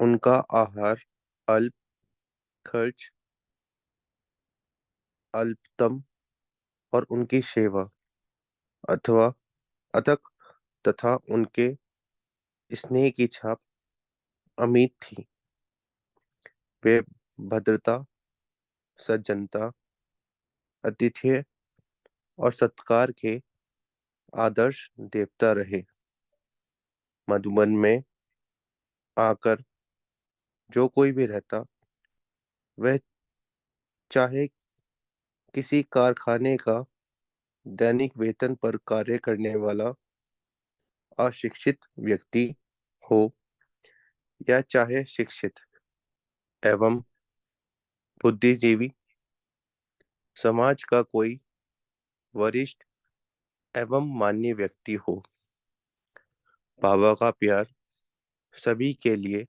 उनका आहार अल्प खर्च, अल्पतम और उनकी सेवा अथवा अथक तथा उनके स्नेह की छाप अमिट थी। वे भद्रता, सज्जनता, आतिथ्य और सत्कार के आदर्श देवता रहे। मधुबन में आकर जो कोई भी रहता, वह चाहे किसी कारखाने का दैनिक वेतन पर कार्य करने वाला अशिक्षित व्यक्ति हो या चाहे शिक्षित एवं बुद्धिजीवी, समाज का कोई वरिष्ठ एवं मान्य व्यक्ति हो, बाबा का प्यार सभी के लिए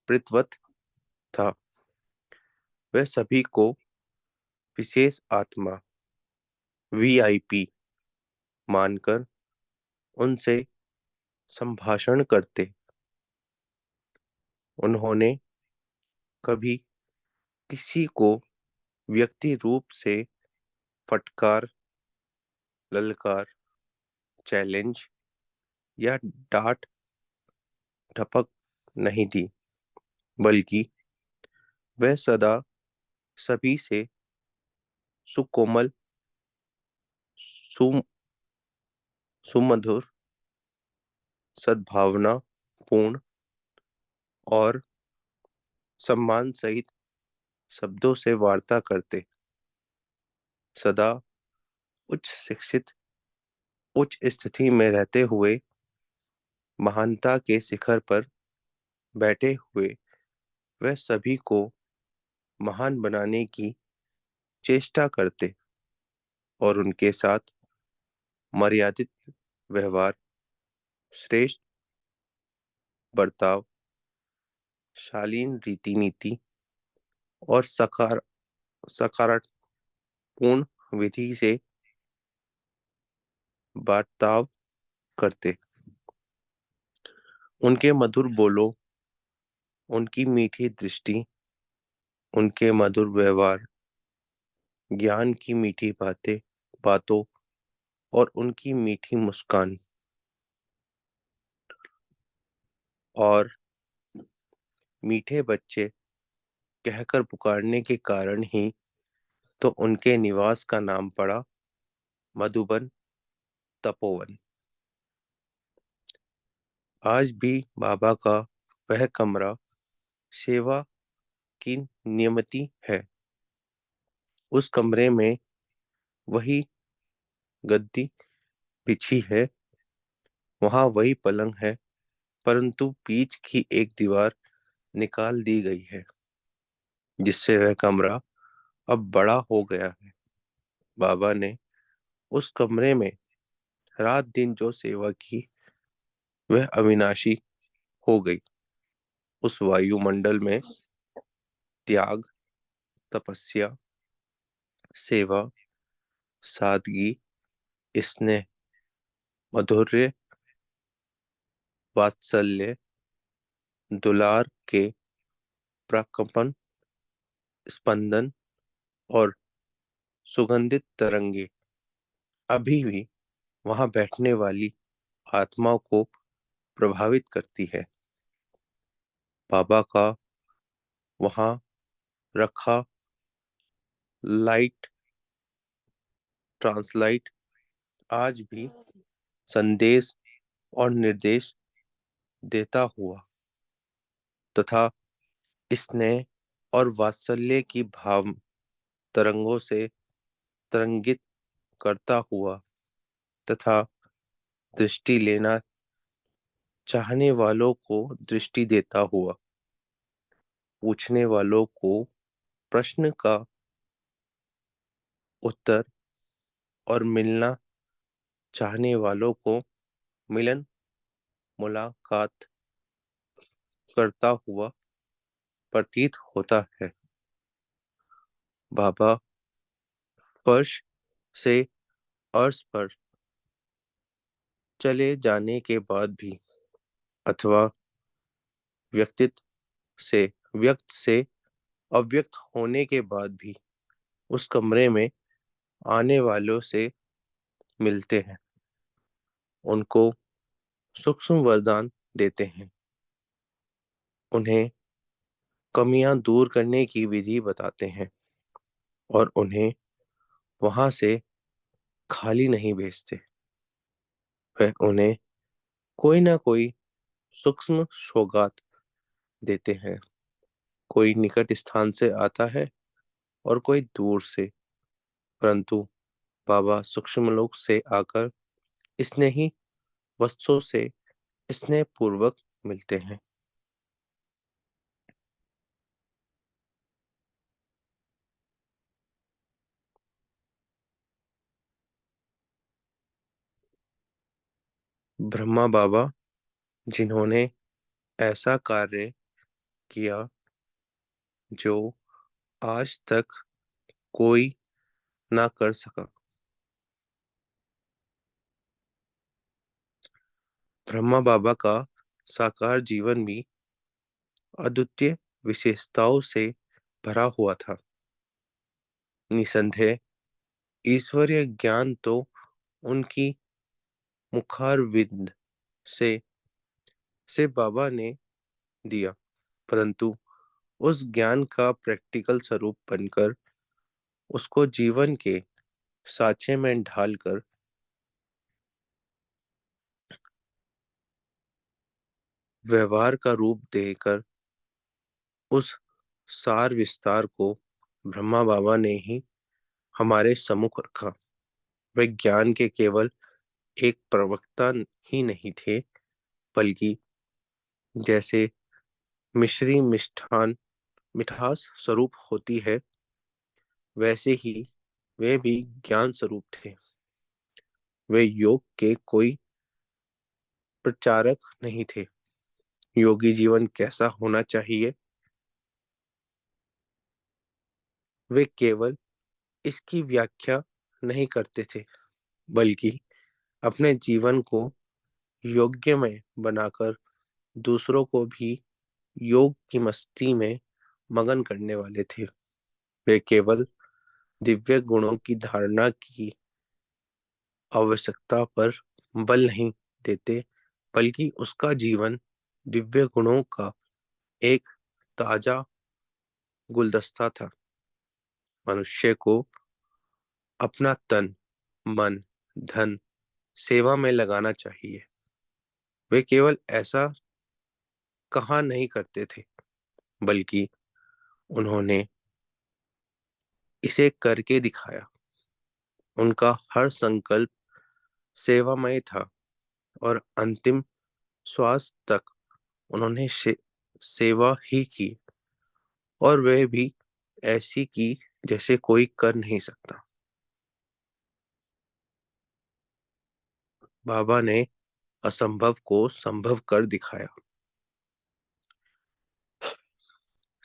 प्रीतवत था। वह सभी को विशेष आत्मा वीआईपी मानकर उनसे संभाषण करते। उन्होंने कभी किसी को व्यक्ति रूप से फटकार, ललकार, चैलेंज या डांट ढपक नहीं दी, बल्कि वह सदा सभी से सुकोमल, सु, सुमधुर, सद्भावना पूर्ण और सम्मान सहित शब्दों से वार्ता करते। सदा उच्च शिक्षित, उच्च स्थिति में रहते हुए महानता के शिखर पर बैठे हुए वह सभी को महान बनाने की चेष्टा करते और उनके साथ मर्यादित व्यवहार, श्रेष्ठ बर्ताव, शालीन रीति नीति और सकारात्मक विधि से बर्ताव करते। उनके मधुर बोलों, उनकी मीठी दृष्टि, उनके मधुर व्यवहार, ज्ञान की मीठी बातों और उनकी मीठी मुस्कान और मीठे बच्चे कहकर पुकारने के कारण ही तो उनके निवास का नाम पड़ा मधुबन तपोवन। आज भी बाबा का वह कमरा सेवा की नियमति है। उस कमरे में वही गद्दी बिछी है, वहां वही पलंग है, परंतु बीच की एक दीवार निकाल दी गई है, जिससे वह कमरा अब बड़ा हो गया है। बाबा ने उस कमरे में रात दिन जो सेवा की, वह अविनाशी हो गई। उस वायुमंडल में त्याग, तपस्या, सेवा, सादगी, स्नेह, माधुर्य, वात्सल्य, दुलार के प्रकंपन, स्पंदन और सुगंधित तरंगे अभी भी वहां बैठने वाली आत्मा को प्रभावित करती है। बाबा का वहां रखा लाइट ट्रांसलाइट आज भी संदेश और निर्देश देता हुआ तथा स्नेह और वात्सल्य की भाव तरंगों से तरंगित करता हुआ तथा दृष्टि लेना चाहने वालों को दृष्टि देता हुआ, पूछने वालों को प्रश्न का उत्तर और मिलना चाहने वालों को मिलन मुलाकात करता हुआ प्रतीत होता है। बाबा स्पर्श से अर्श पर चले जाने के बाद भी अथवा व्यक्तित्व से व्यक्त से अव्यक्त होने के बाद भी उस कमरे में आने वालों से मिलते हैं, उनको सूक्ष्म वरदान देते हैं, उन्हें कमियां दूर करने की विधि बताते हैं और उन्हें वहां से खाली नहीं भेजते। वह उन्हें कोई ना कोई सूक्ष्म सौगात देते हैं। कोई निकट स्थान से आता है और कोई दूर से, परंतु बाबा सूक्ष्म लोक से आकर स्नेही वत्सों से स्नेह पूर्वक मिलते हैं। ब्रह्मा बाबा, जिन्होंने ऐसा कार्य किया जो आज तक कोई ना कर सका। ब्रह्मा बाबा का साकार जीवन भी अद्वितीय विशेषताओं से भरा हुआ था। निसंदेह ईश्वरीय ज्ञान तो उनकी मुखारविंद से बाबा ने दिया, परंतु उस ज्ञान का प्रैक्टिकल स्वरूप बनकर उसको जीवन के साँचे में ढालकर व्यवहार का रूप देकर उस सार विस्तार को ब्रह्मा बाबा ने ही हमारे सम्मुख रखा। वे ज्ञान के केवल एक प्रवक्ता ही नहीं थे, बल्कि जैसे मिश्री मिष्ठान मिठास स्वरूप होती है, वैसे ही वे भी ज्ञान स्वरूप थे। वे योग के कोई प्रचारक नहीं थे। योगी जीवन कैसा होना चाहिए, वे केवल इसकी व्याख्या नहीं करते थे, बल्कि अपने जीवन को योग्यमय बनाकर दूसरों को भी योग की मस्ती में मगन करने वाले थे। वे केवल दिव्य गुणों की धारणा की आवश्यकता पर बल नहीं देते, बल्कि उसका जीवन दिव्य गुणों का एक ताजा गुलदस्ता था। मनुष्य को अपना तन, मन, धन सेवा में लगाना चाहिए। वे केवल ऐसा कहा नहीं करते थे, बल्कि उन्होंने इसे करके दिखाया। उनका हर संकल्प सेवामय था और अंतिम श्वास तक उन्होंने सेवा ही की, और वह भी ऐसी की जैसे कोई कर नहीं सकता। बाबा ने असंभव को संभव कर दिखाया।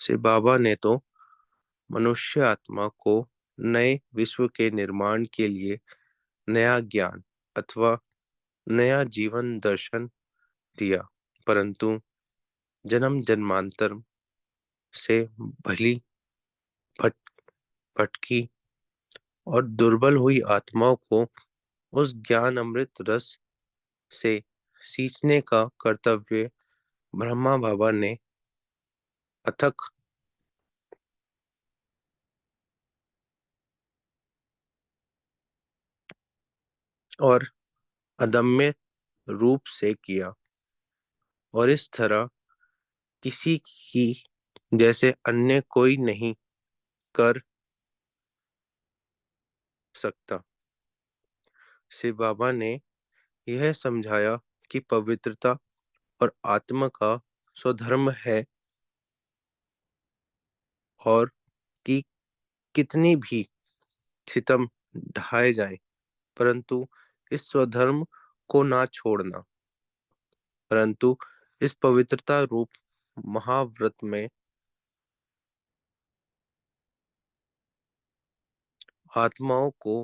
से बाबा ने तो मनुष्य आत्मा को नए विश्व के निर्माण के लिए नया ज्ञान अथवा नया जीवन दर्शन दिया, परंतु जन्म जन्मांतर से भली भट भटकी और दुर्बल हुई आत्माओं को उस ज्ञान अमृत रस से सींचने का कर्तव्य ब्रह्मा बाबा ने अथक और अदम्य रूप से किया, और इस तरह किसी की जैसे अन्य कोई नहीं कर सकता। शिव बाबा ने यह समझाया कि पवित्रता और आत्मा का स्वधर्म है, और कि कितनी भी सितम ढाए जाए, परंतु इस स्वधर्म को ना छोड़ना, परंतु इस पवित्रता रूप महाव्रत में आत्माओं को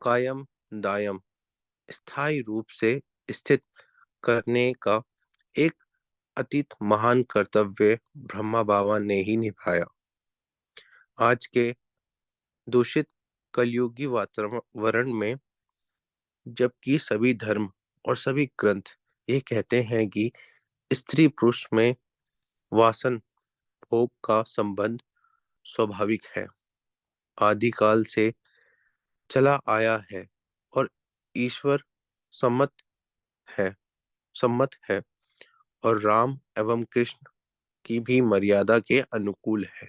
कायम दायम स्थायी रूप से स्थित करने का एक अतीत महान कर्तव्य ब्रह्मा बाबा ने ही निभाया। आज के दूषित कलयुगी वातावरण में, जबकि सभी धर्म और सभी ग्रंथ ये कहते हैं कि स्त्री पुरुष में वासन भोग का संबंध स्वाभाविक है, आदिकाल से चला आया है और ईश्वर सम्मत है सम्मत है, और राम एवं कृष्ण की भी मर्यादा के अनुकूल है।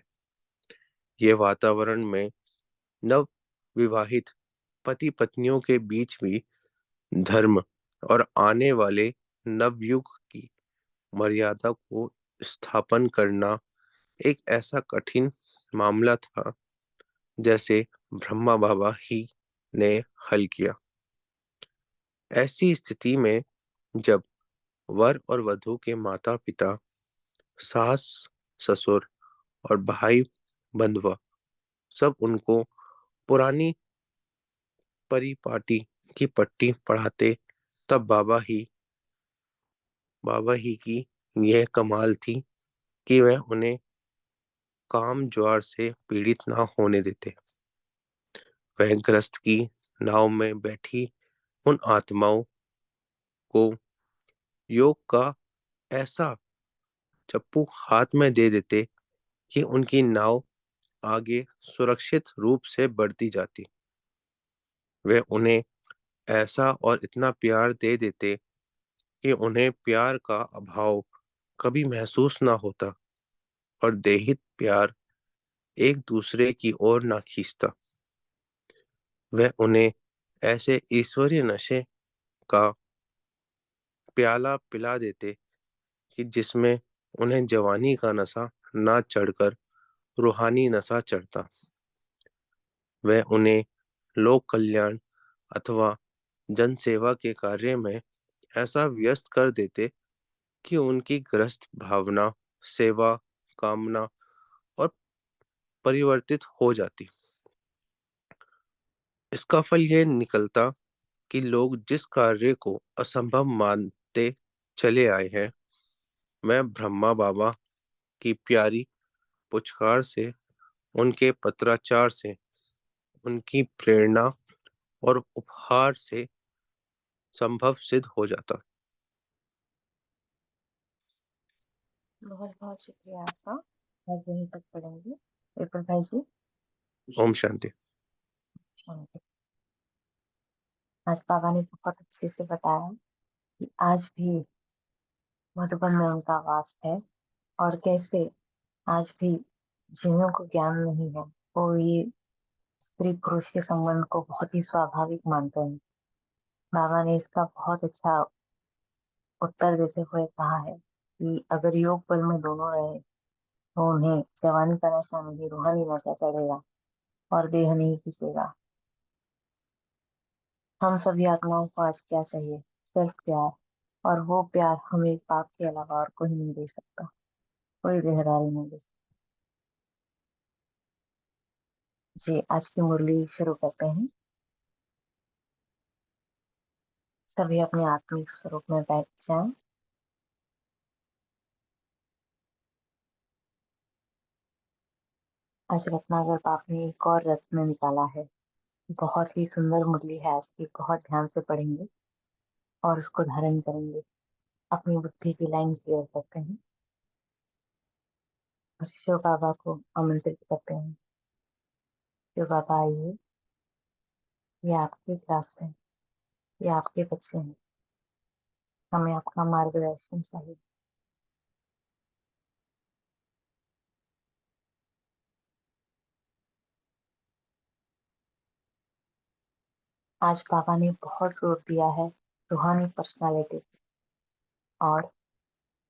ये वातावरण में नव विवाहित पति पत्नियों के बीच भी धर्म और आने वाले नवयुग की मर्यादा को स्थापन करना एक ऐसा कठिन मामला था जैसे ब्रह्मा बाबा ही ने हल किया। ऐसी स्थिति में जब वर और वधू के माता पिता, सास ससुर और भाई बंधुआ सब उनको पुरानी परिपाटी की पट्टी पढ़ाते, तब बाबा ही की यह कमाल थी कि वह उन्हें काम ज्वार से पीड़ित ना होने देते। वह ग्रस्त की नाव में बैठी उन आत्माओं को योग का ऐसा चप्पू हाथ में दे देते कि उनकी नाव आगे सुरक्षित रूप से बढ़ती जाती। वे उन्हें ऐसा और इतना प्यार दे देते कि उन्हें प्यार का अभाव कभी महसूस ना होता और देहित प्यार एक दूसरे की ओर ना खींचता। वे उन्हें ऐसे ईश्वरीय नशे का प्याला पिला देते कि जिसमें उन्हें जवानी का नशा ना चढ़कर रूहानी नशा चढ़ता। वे उन्हें लोक कल्याण अथवा जन सेवा के कार्य में ऐसा व्यस्त कर देते कि उनकी ग्रस्त भावना सेवा कामना और परिवर्तित हो जाती। इसका फल यह निकलता कि लोग जिस कार्य को असंभव मानते चले आए हैं, मैं ब्रह्मा बाबा की प्यारी पुचकार से, उनके पत्राचार से, उनकी प्रेरणा और उपहार से संभव सिद्ध हो जाता। बहुत बहुत शुक्रिया आपका। आज यहीं तक पढ़ेंगे विपुल भाई जी। ओम शांति। शांति। आज बाबा ने बहुत अच्छे से बताया कि आज भी मधुबन में उनका वास है और कैसे आज भी जिन्हों को ज्ञान नहीं है वो ये स्त्री पुरुष के संबंध को बहुत ही स्वाभाविक मानते हैं। बाबा ने इसका बहुत अच्छा उत्तर देते हुए कहा है कि अगर योग बल में दोनों रहे तो उन्हें जवानी का नशा नहीं रूहानी नशा चढ़ेगा और देह नहीं खींचेगा। हम सभी आत्माओं को आज क्या चाहिए? सिर्फ प्यार। और वो प्यार हमें पाप के अलावा और कोई नहीं दे सकता, कोई देहदारी नहीं दे सकता। जी, आज की मुरली शुरू करते हैं। सभी अपने आत्मिक स्वरूप में बैठ जाएं। आज रत्नाकर बाप ने एक और रत्न निकाला है। बहुत ही सुंदर मुरली है आज की, बहुत ध्यान से पढ़ेंगे और उसको धारण करेंगे। अपनी बुद्धि की लाइन क्लियर करते हैं और शिव बाबा को आमंत्रित करते हैं। शिव बाबा आइए, ये आपकी क्लास है, ये आपके बच्चे हैं, हमें आपका मार्गदर्शन चाहिए। आज बाबा ने बहुत जोर दिया है रूहानी पर्सनालिटी और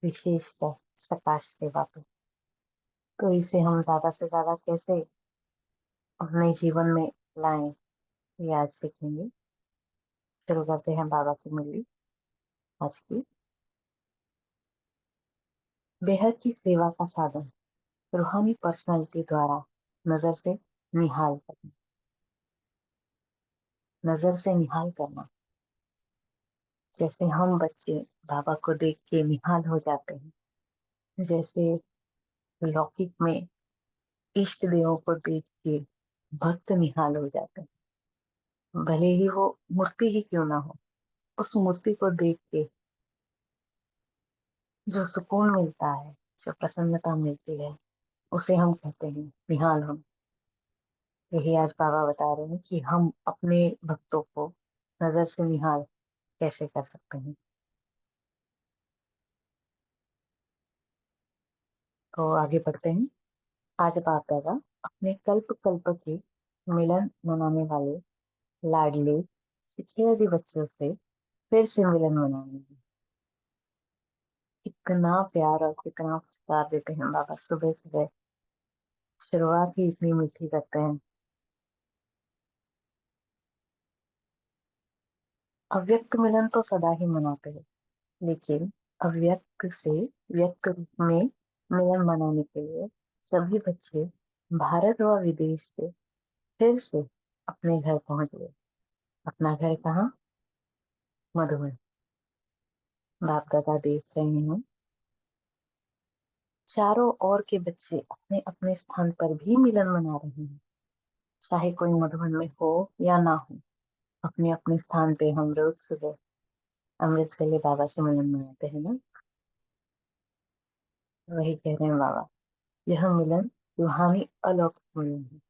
विशेषकर प्रकाश सेवा पे। तो इसे हम ज्यादा से ज्यादा कैसे अपने जीवन में लाएं, ये आज सीखेंगे। शुरू करते हैं बाबा की मुरली आज की। बेहद की सेवा का साधन रूहानी पर्सनालिटी द्वारा नजर से निहाल करना। नजर से निहाल करना, जैसे हम बच्चे बाबा को देख के निहाल हो जाते हैं, जैसे लौकिक में इष्ट देवों को देख के भक्त निहाल हो जाते हैं, भले ही वो मूर्ति ही क्यों ना हो। उस मूर्ति को देख के जो सुकून मिलता है, जो प्रसन्नता मिलती है, उसे हम कहते हैं निहाल हम। यही आज बाबा बता रहे हैं कि हम अपने भक्तों को नजर से निहाल कैसे कर सकते हैं। तो आगे बढ़ते हैं। आज बाप दादा अपने कल्प कल्प के मिलन मनाने वाले लाडले सिखियादी बच्चों से फिर से मिलन मनाएंगे। कितना प्यार और कितना पुरस्कार देते हैं बाबा सुबह सुबह। शुरुआत ही इतनी मीठी करते हैं। अव्यक्त मिलन तो सदा ही मनाते हैं, लेकिन अव्यक्त से व्यक्त रूप में मिलन मनाने के लिए सभी बच्चे भारत व विदेश से फिर से अपने घर पहुंच गए। अपना घर कहाँ? मधुबन। बाप दादा देख रहे हैं चारों ओर के बच्चे अपने अपने स्थान पर भी मिलन मना रहे हैं, चाहे कोई मधुबन में हो या ना हो। अपने अपने स्थान पे हम रोज सुबह अमृत वेले बाबा से मिलन मनाते हैं ना। वही कह रहे हैं बाबा, यह मिलन रूहानी अलौकिक मिलन है।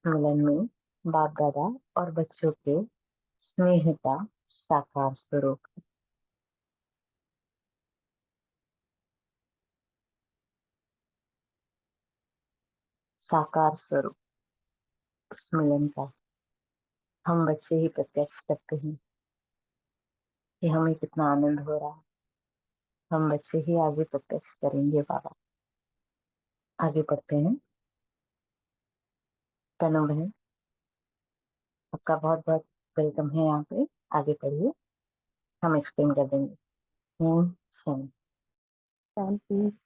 मिलन में बाप दादा और बच्चों के स्नेह का साकार स्वरूप है। साकार स्वरूप उस मिलन का हम बच्चे ही प्रत्यक्ष करते हैं कि हमें कितना आनंद हो रहा है। हम बच्चे ही आगे प्रत्यक्ष करेंगे बाबा। आगे बढ़ते हैं। तनु बहन, आपका बहुत बहुत वेलकम है यहाँ पे। आगे पढ़िए, हम एक्सप्लेन कर देंगे। शांति। शांति।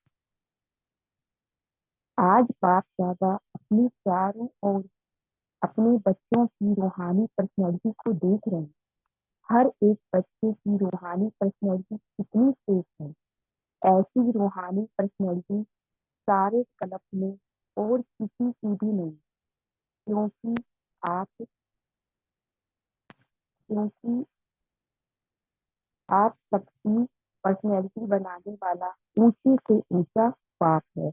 आज बाप दादा अपनी चारों ओर अपने बच्चों की रूहानी पर्सनैलिटी को देख रहे हैं। हर एक बच्चे की रूहानी पर्सनैलिटी कितनी तेज है। ऐसी रूहानी पर्सनैलिटी सारे क्लब में और किसी की भी नहीं, क्योंकि आप क्योंकि आप सबकी पर्सनैलिटी बनाने वाला ऊंचे से ऊंचा बाप है।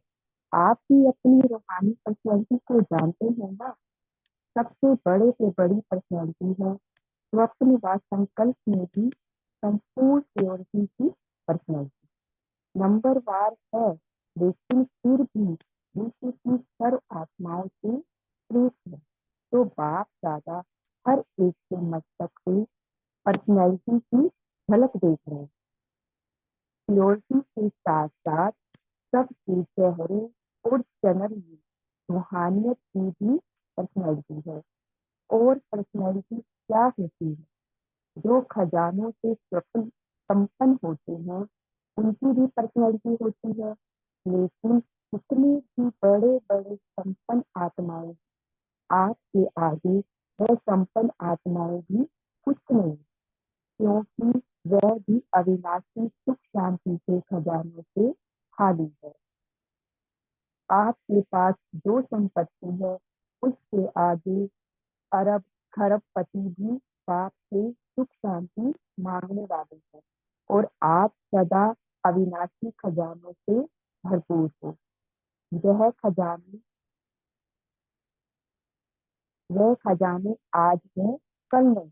आप भी अपनी रूहानी पर्सनैलिटी को जानते हैं ना। सबसे बड़े से बड़ी पर्सनैलिटी है, स्वप्न व संकल्प में भी संपूर्ण प्योरिटी की पर्सनैलिटी नंबर वार है, लेकिन फिर भी विश्व की सर्व आत्माओं से श्रेष्ठ है। तो बाप दादा हर एक के मस्तक से पर्सनैलिटी की झलक देख रहे हैं। प्योरिटी के साथ साथ सबके चेहरे और चैनल में रूहानियत की भी पर्सनैलिटी है। और पर्सनैलिटी क्या होती है? जो खजानों से संपन्न होते हैं, उनकी भी पर्सनैलिटी होती है। लेकिन कितनी भी बड़े बड़े संपन्न आत्माएं, आपके आगे वह संपन्न आत्माएं भी कुछ नहीं, क्योंकि वह भी अविनाशी सुख शांति के खजानों से खाली है। आपके पास जो संपत्ति है, उसके आगे अरब खरबपति भी बाप से सुख शांति मांगने वाले हैं। और आप सदा अविनाशी खजानों से भरपूर हो। यह खजाने वह खजाने आज है, कल नहीं।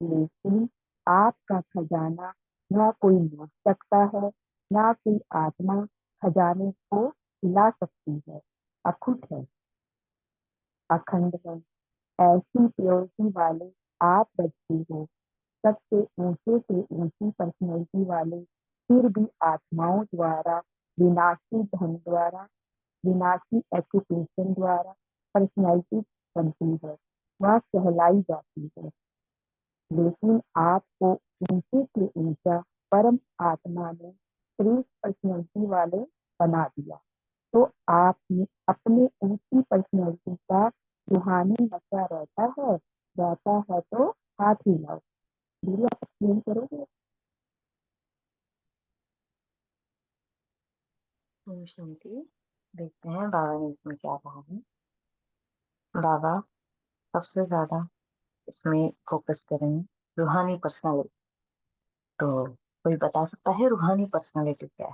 लेकिन आपका खजाना न कोई लूट सकता है, न कोई आत्मा खजाने को हिला सकती है। अखुट है, अखंड है। ऐसी प्योरिटी वाले आप बच्चे हो, सबसे ऊंचे से ऊंची पर्सनैलिटी वाले, फिर भी आत्माओं द्वारा, विनाशी धन द्वारा, विनाशी एजुकेशन द्वारा पर्सनैलिटी बनती है, वह कहलाई जाती है। लेकिन आपको ऊंचे से ऊंचा परम आत्मा ने श्रेष्ठ पर्सनैलिटी वाले बना दिया। तो आप अपने ऊंची पर्सनैलिटी का रूहानी नशा रहता है तो हाथ ही लाओ। दीदी आप एक्सप्लेन करोगे? ओम शांति। देखते हैं बाबा ने इसमें क्या कहा है। बाबा सबसे ज्यादा इसमें फोकस करेंगे रूहानी पर्सनालिटी। तो कोई बता सकता है रूहानी पर्सनालिटी क्या है,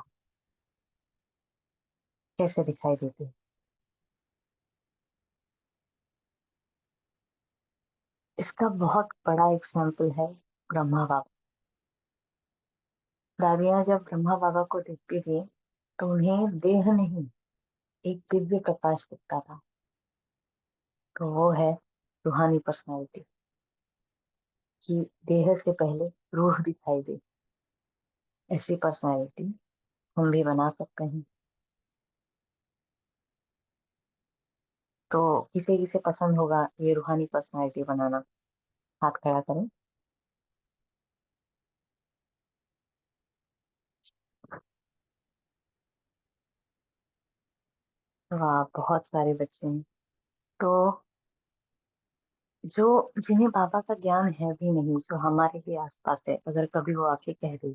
कैसे दिखाई देती है? इसका बहुत बड़ा एग्जाम्पल है ब्रह्मा बाबा। दादियां जब ब्रह्मा बाबा को देखती थी तो उन्हें देह नहीं, एक दिव्य प्रकाश दिखता था। तो वो है रूहानी पर्सनालिटी, कि देह से पहले रूह दिखाई दे। ऐसी पर्सनालिटी हम भी बना सकते हैं। तो किसे किसे पसंद होगा ये रूहानी पर्सनालिटी बनाना? हाथ खड़ा करें। वाह, बहुत सारे बच्चे हैं। तो जो जिन्हें बाबा का ज्ञान है भी नहीं, जो हमारे ही आसपास है, अगर कभी वो आके कह दे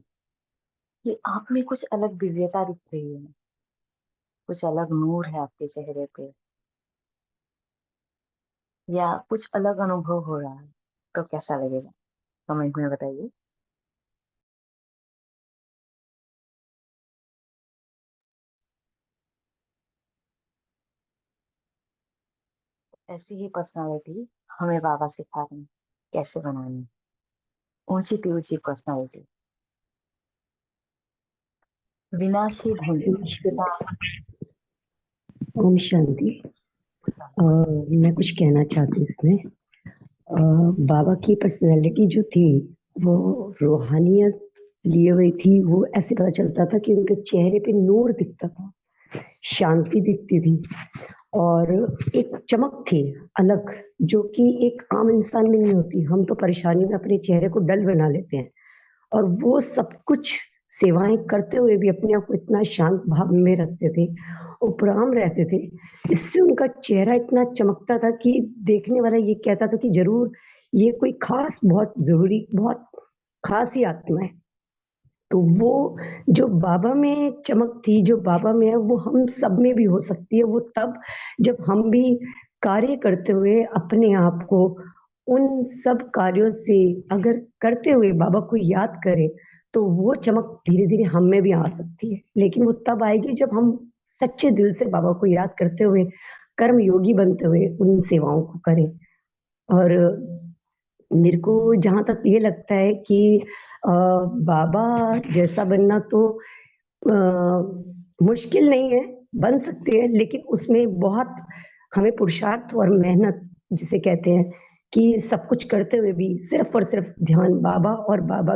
कि आप में कुछ अलग दिव्यता दिख रही है, कुछ अलग नूर है आपके चेहरे पे, या कुछ अलग अनुभव हो रहा है, तो कैसा लगेगा? कमेंट में बताइए। ऐसी ही पर्सनालिटी हमें बाबा सिखा रहे हैं कैसे बनानी। ऊंची की ऊंची पर्सनालिटी, विनाशी धन पिता। ओम शांति। मैं कुछ कहना चाहती हूँ इसमें। बाबा की पर्सनैलिटी जो थी वो रूहानियत लिए हुई थी। वो ऐसे पता चलता था कि उनके चेहरे पे नूर दिखता था, शांति दिखती थी और एक चमक थी अलग, जो कि एक आम इंसान में नहीं होती। हम तो परेशानी में अपने चेहरे को डल बना लेते हैं, और वो सब कुछ सेवाएं करते हुए भी अपने आप को इतना शांत भाव में रखते थे, उपराम रहते थे। इससे उनका चेहरा इतना चमकता था कि देखने वाला ये कहता था कि जरूर ये कोई खास, बहुत जरूरी, बहुत खास ही आत्मा है। तो वो जो बाबा में चमक थी, जो बाबा में है, वो हम सब में भी हो सकती है। वो तब जब हम भी कार्य करते हुए अपने आप को उन सब कार्यों से अगर करते हुए बाबा को याद करें, तो वो चमक धीरे-धीरे हम में भी आ सकती है। लेकिन वो तब आएगी जब हम सच्चे दिल से बाबा को याद करते हुए, कर्म योगी बनते हुए उन सेवाओं को करें। और मेरे को जहाँ तक ये लगता है कि बाबा जैसा बनना तो अ, मुश्किल नहीं है, बन सकते हैं, लेकिन उसमें बहुत हमें पुरुषार्थ और मेहनत जिसे कहते हैं, कि सब कुछ करते हुए भी सिर्फ़ और सिर्फ़ ध्यान बाबा और बाबा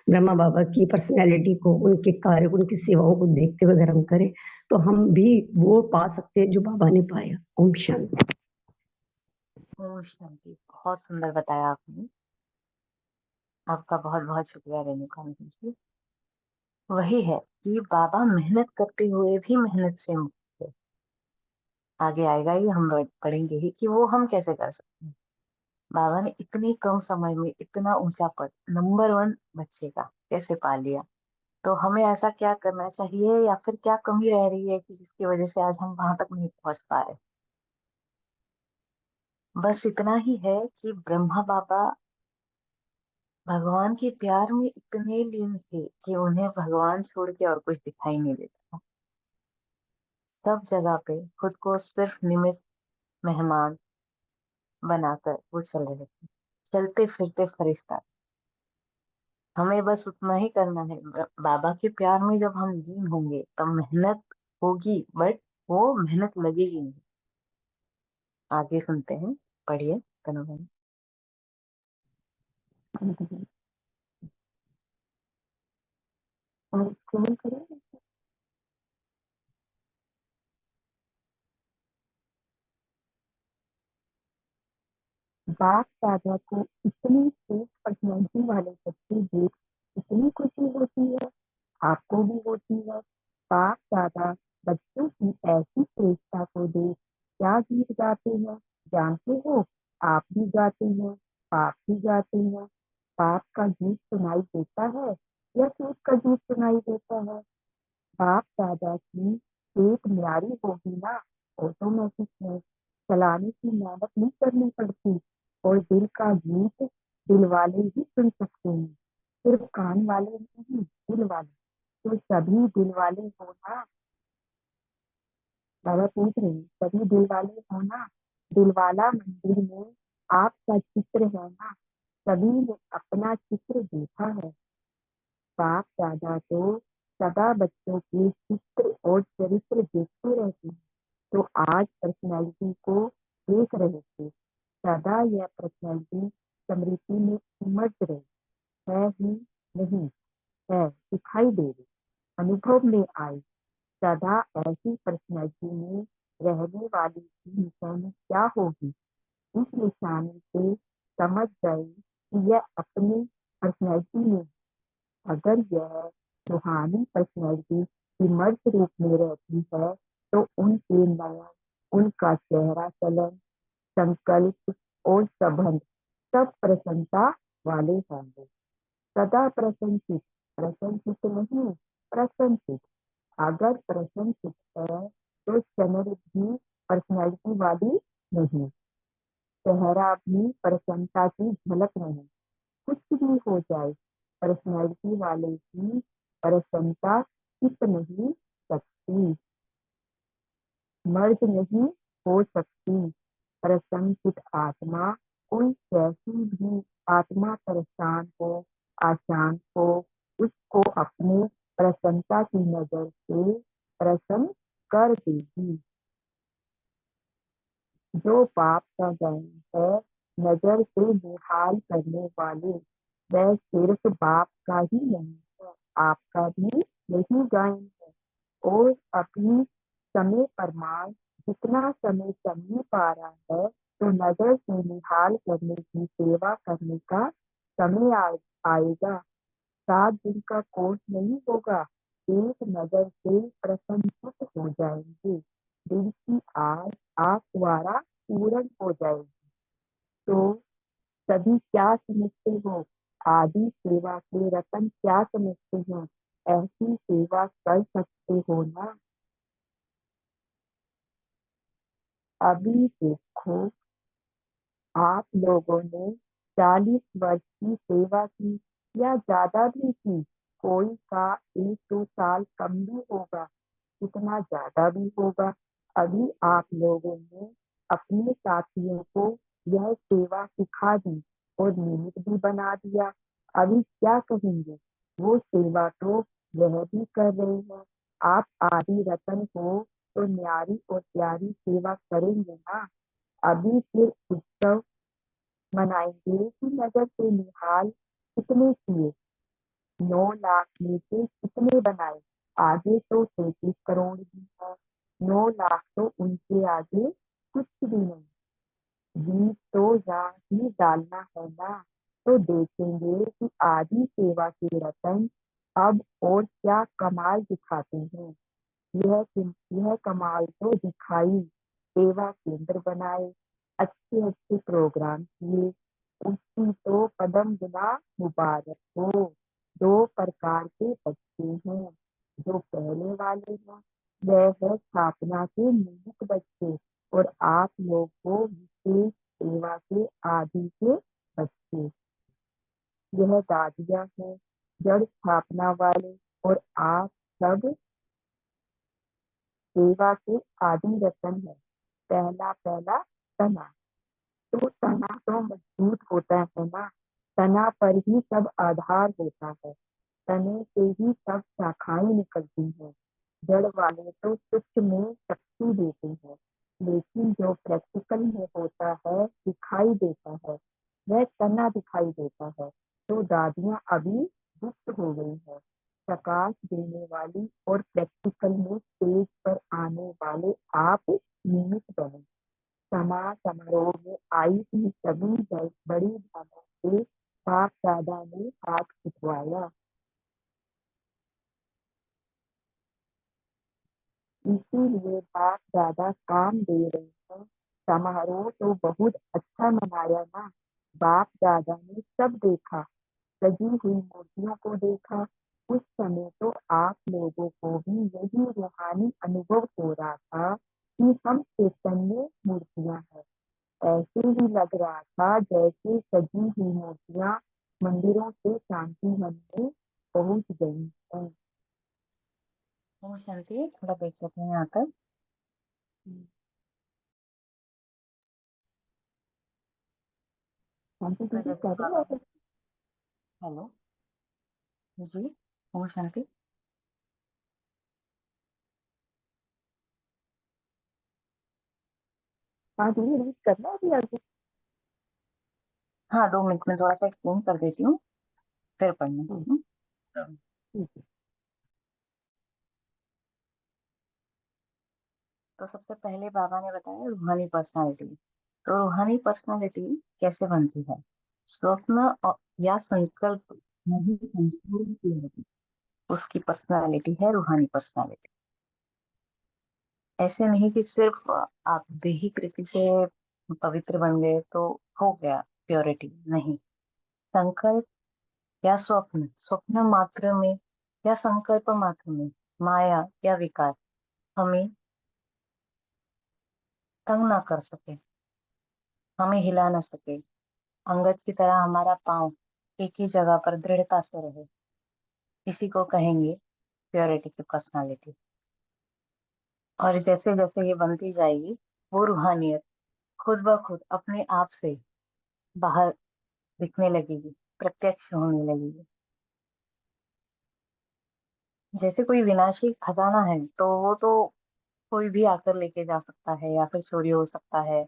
ब्रह्मा बाबा की पर्सनैलिटी को, उनके कार्य, उनकी सेवाओं को देखते हुए अगर हम करें, तो हम भी वो पा सकते हैं जो बाबा ने पाया। ओम शांति। ओम शांति। बहुत सुंदर बताया आपने। आपका बहुत बहुत शुक्रिया रेणुका जी। वही है कि बाबा मेहनत करते हुए भी मेहनत से मुक्त है। आगे आएगा ही, हम पढ़ेंगे ही कि वो हम कैसे कर सकते हैं। बाबा ने इतने कम समय में इतना ऊंचा पद, नंबर 1 बच्चे का कैसे पा लिया। तो हमें ऐसा क्या करना चाहिए, या फिर क्या कमी रह रही है कि जिसकी वजह से आज हम वहां तक नहीं पहुंच पा रहे? बस इतना ही है कि ब्रह्मा बाबा भगवान के प्यार में इतने लीन थे कि उन्हें भगवान छोड़ के और कुछ दिखाई नहीं देता था। सब जगह पे खुद को सिर्फ निमित्त, मेहमान बनाकर वो चल रहे थे, चलते फिरते फरिश्ता। हमें बस उतना ही करना है। बाबा के प्यार में जब हम लीन होंगे तब मेहनत होगी, बट वो मेहनत लगेगी नहीं। आगे सुनते हैं, पढ़िए कनव भाई। बाप दादा को इतनी तेज पर्सनैलिटी वाले बच्चे देख इतनी खुशी होती है, आपको भी होती है। बाप दादा बच्चों की ऐसी श्रेष्ठता को देख क्या गीत गाते हैं, जानते हो? आप भी गाते हैं, बाप भी गाते हैं। बाप का गीत सुनाई देता है या सूद का गीत सुनाई देता है? बाप दादा की एक न्यारी होगी ना, ऑटोमेटिक है, चलाने की मेहनत नहीं करनी पड़ती, और दिल का गीत दिल वाले ही सुन सकते हैं, सिर्फ कान वाले नहीं, दिल वाले। तो सभी दिल वाले हो ना, बाबा पूछ रहे हैं, सभी दिल वाले हो ना, दिल वाला मंदिर में आपका चित्र है ना, सभी ने अपना चित्र देखा है। बाप दादा तो सदा बच्चों के चित्र और चरित्र देखते रहते हैं, तो आज पर्सनैलिटी को देख रहे थे, सदा यह पर्सनैलिटी स्मृति में उमड़ रही है ही नहीं, है दिखाई दे रही, अनुभव में आई, सदा ऐसी पर्सनैलिटी में रहने वाली की निशानी क्या होगी। इस निशानी से समझ गए कि यह अपनी पर्सनैलिटी में, अगर यह रूहानी पर्सनैलिटी इमर्ज रूप में रहती है, तो उनके नयन, उनका चेहरा चलन, संकल्प और संबंध सब प्रसन्नता वाले होंगे, सदा प्रसन्नचित, प्रसन्नचित नहीं, प्रसन्नचित। अगर प्रसन्नचित है तो चेहरे भी पर्सनैलिटी वाली नहीं, चेहरा भी प्रसन्नता की झलक नहीं, कुछ भी हो जाए, पर्सनैलिटी वाले की प्रसन्नता छिप नहीं सकती, मर्ज नहीं हो सकती। प्रसन्नचित आत्मा, कोई कैसी भी आत्मा परेशान हो, अशांत हो, उसको अपने प्रसन्नता की नजर से प्रसन्न कर देगी। जो पाप का गायन है, नजर से निहाल करने वाले, वह सिर्फ बाप का ही नहीं है, आपका भी यही गायन है। और अपनी समय प्रमाण जितना समय चल नहीं पा रहा है, तो नजर से निहाल करने की सेवा करने का समय आएगा। 7 दिन का कोर्स नहीं होगा, एक नजर से प्रसन्नचित हो जाएंगे, दिल की आस आप द्वारा पूर्ण हो जाएगी। तो सभी क्या समझते हो, आदि सेवा के रतन क्या समझते हैं, ऐसी सेवा कर सकते हो ना। अभी देखो, आप लोगों ने 40 वर्ष की सेवा की या ज्यादा भी की, कोई का 1-2 साल कम भी होगा, इतना ज्यादा भी होगा। अभी आप लोगों ने अपने साथियों को यह सेवा सिखा दी और निमित्त भी बना दिया, अभी क्या कहेंगे, वो सेवा तो वह भी कर रहे हैं। आप आदि रतन हो तो न्यारी और प्यारी सेवा करेंगे ना। अभी फिर उत्सव मनाएंगे कि नजर से निहाल कितने किए, 9 लाख में से कितने बनाए, आगे तो 33 करोड़ भी है, 9 लाख तो उनके आगे कुछ भी नहीं। बीज तो यहाँ ही डालना है ना, तो देखेंगे कि आदि सेवा के रतन अब और क्या कमाल दिखाते हैं। यह कमाल तो दिखाई, सेवा केंद्र बनाए, अच्छे अच्छे प्रोग्राम किए, उसकी तो कदम गुना मुबारक हो। 2 प्रकार के बच्चे हैं, जो पहले वाले हैं वह है स्थापना के निमित्त बच्चे, और आप लोग को विशेष सेवा के आदि के बच्चे। यह दादियां हैं, जड़ स्थापना वाले, और आप सब सेवा के आदि रतन है। पहला पहला तना, तो तना तो मजबूत होता है ना, तना पर ही सब आधार होता है, तने से ही सब शाखाएं निकलती हैं। जड़ वाले तो तुच्छ में शक्ति देते हैं, लेकिन जो प्रैक्टिकल में होता है, दिखाई देता है, वह तना दिखाई देता है। तो दादियां अभी गुप्त हो गई है, प्रकाश देने वाली, और प्रैक्टिकल में स्टेज पर आने वाले आप निमित्त बने। समारोह में आई थी सभी बड़ी बहनों से बाप दादा ने हाथ उठवाया, इसीलिए बाप दादा काम दे रहे हैं। समारोह तो बहुत अच्छा मनाया ना, बाप दादा ने सब देखा, सजी हुई मूर्तियों को देखा, उस समय तो आप लोगों को भी यही रूहानी अनुभव हो रहा था कि हम चैतन्य मूर्तियां हैं। ऐसे ही लग रहा था जैसे सजी हुई मूर्तियां मंदिरों से शांति मन में पहुंच गई हैं। ओम शांति। थोड़ा देख लेते हैं यहाँ पर। शांति तो दीदी जैसे कर रही बाबा है? हेलो जी। ओम शांति। हाँ दीदी रीड करना है अभी आगे। हाँ, 2 मिनट में थोड़ा सा एक्सप्लेन कर देती हूँ, फिर पढ़ना। हाँ, तो ठीक है। सबसे पहले बाबा ने बताया रूहानी पर्सनालिटी। तो रूहानी पर्सनालिटी कैसे बनती है? स्वप्न या संकल्प नहीं, संपूर्ण क्लियरिटी उसकी पर्सनालिटी है, रूहानी पर्सनालिटी। ऐसे नहीं कि सिर्फ आप देही कृति से पवित्र बन गए तो हो गया प्योरिटी, नहीं। संकल्प या स्वप्न, स्वप्न मात्र में या संकल्प मात्र में माया या विकार हमें तंग ना कर सके, हमें हिला ना सके। अंगद की तरह हमारा पांव एक ही जगह पर दृढ़ता से रहे, इसी को कहेंगे प्योरिटी की पर्सनालिटी। और जैसे जैसे ये बनती जाएगी, वो रूहानियत खुद ब खुद अपने आप से बाहर दिखने लगेगी, प्रत्यक्ष होने लगेगी। जैसे कोई विनाशी खजाना है तो वो तो कोई भी आकर लेके जा सकता है, या फिर चोरी हो सकता है,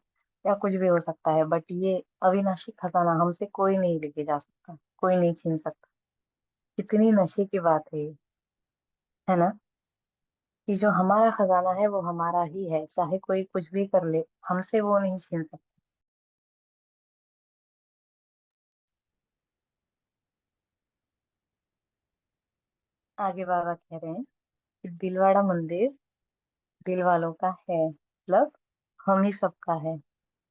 या कुछ भी हो सकता है, बट ये अविनाशी खजाना हमसे कोई नहीं लेके जा सकता, कोई नहीं छीन सकता। कितनी नशे की बात है ना, कि जो हमारा खजाना है वो हमारा ही है, चाहे कोई कुछ भी कर ले, हमसे वो नहीं छीन सकता। आगे बाबा कह रहे हैं कि दिलवाड़ा मंदिर दिल वालों का है, मतलब हम ही सबका है।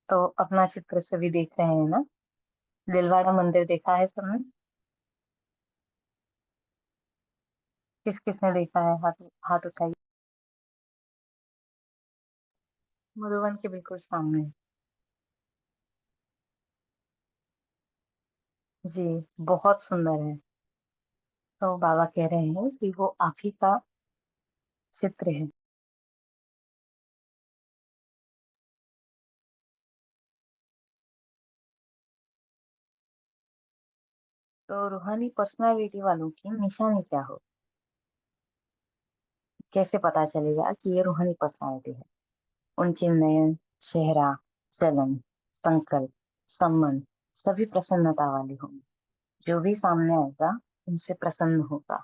तो अपना चित्र से भी देख रहे हैं ना, दिलवाड़ा मंदिर देखा है सबने? किस किसने देखा है? हाथ हाथ उठाइए। मधुबन के बिल्कुल सामने। जी, बहुत सुंदर है। तो बाबा कह रहे हैं कि वो आप ही का चित्र है। तो रूहानी पर्सनालिटी वालों की निशानी क्या हो, कैसे पता चलेगा कि ये रूहानी पर्सनालिटी है? उनके नयन, चेहरा, चलन, संकल्प, संबंध सभी प्रसन्नता वाले होंगे। जो भी सामने आएगा उनसे प्रसन्न होगा,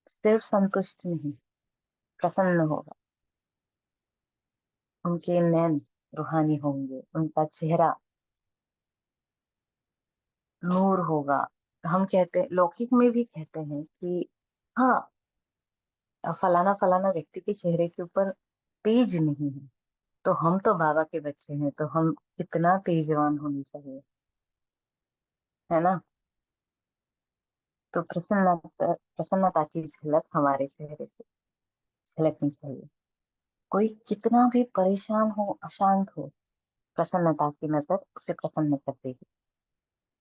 सिर्फ संतुष्ट नहीं, प्रसन्न होगा। उनके नैन रूहानी होंगे, उनका चेहरा नूर होगा। हम कहते, लौकिक में भी कहते हैं कि हाँ, फलाना फलाना व्यक्ति के चेहरे के ऊपर तेज नहीं है, तो हम तो बाबा के बच्चे हैं, तो हम कितना तेजवान होनी चाहिए, है ना? तो प्रसन्नता की झलक हमारे चेहरे से झलकनी चाहिए। कोई कितना भी परेशान हो, अशांत हो, प्रसन्नता की नजर उसे प्रसन्न कर देगी।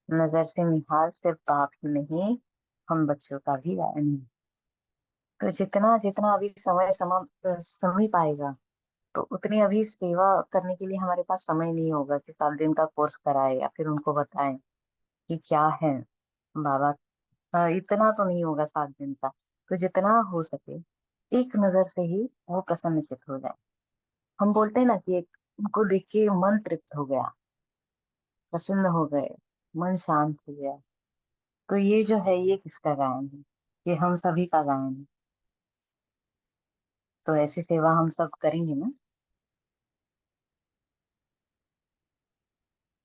नजर से निहाल सिर्फ बाप ही नहीं, हम बच्चों का भी आयन है। तो जितना जितना अभी समय पाएगा, तो उतनी अभी सेवा करने के लिए हमारे पास समय नहीं होगा कि 7 दिन का कोर्स कराए या फिर उनको बताएं कि क्या है बाबा। इतना तो नहीं होगा 7 दिन का। तो जितना हो सके एक नजर से ही वो प्रसन्नचित हो जाए। हम बोलते हैं ना कि एक उनको देख के मन तृप्त हो गया, प्रसन्न हो गए, मन शांत हो गया। तो ये जो है ये किसका गायन है? ये हम सभी का गायन है। तो ऐसी सेवा हम सब करेंगे ना।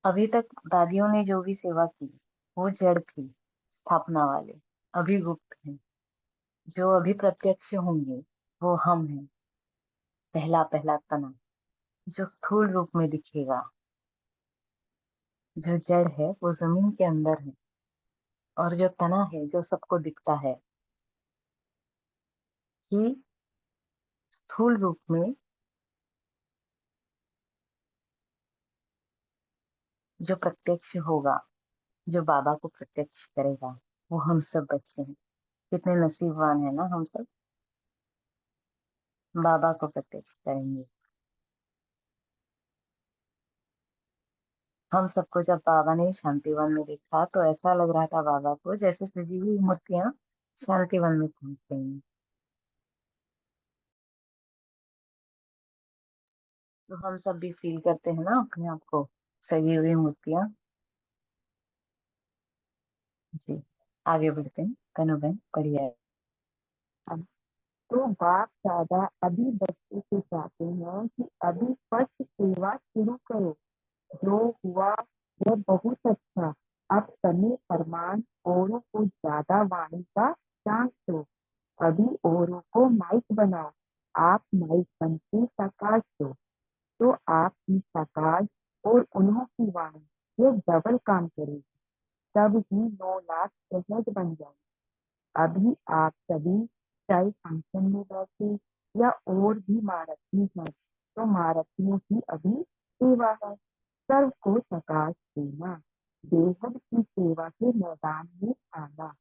अभी तक दादियों ने जो भी सेवा की वो जड़ थी, स्थापना वाले। अभी गुप्त है, जो अभी प्रत्यक्ष होंगे वो हम हैं, पहला पहला तना जो स्थूल रूप में दिखेगा। जो जड़ है वो जमीन के अंदर है, और जो तना है जो सबको दिखता है कि स्थूल रूप में जो प्रत्यक्ष होगा, जो बाबा को प्रत्यक्ष करेगा, वो हम सब बच्चे हैं। कितने नसीबवान है ना हम सब, बाबा को प्रत्यक्ष करेंगे। हम सबको जब बाबा ने शांतिवन में देखा तो ऐसा लग रहा था बाबा को जैसे सजी हुई मूर्तियां शांतिवन में पहुंच गई हैं। तो हम सब भी फील करते हैं ना अपने आप को सजी हुई मूर्तियां। जी, आगे बढ़ते हैं। कनु बहन पढ़िए। तो बाप दादा अभी बच्चे से चाहते हैं कि अभी फर्स्ट सेवा शुरू करो। जो हुआ वह बहुत अच्छा। अब समय फरमान औरों को ज्यादा वाणी का चांस दो। अभी औरों को माइक बनाओ। आप माइक बन के प्रकाश दो तो आपकी प्रकाश और उन्हों की वाणी ये डबल काम करेगी। तब ही 9 लाख सहज बन जाए। अभी आप सभी चाहे फंक्शन में बैठे या और भी महारथी हैं तो महारथियों की अभी सेवा है। सर्व को प्रकाश देना, बेहद की सेवा के मैदान में आना।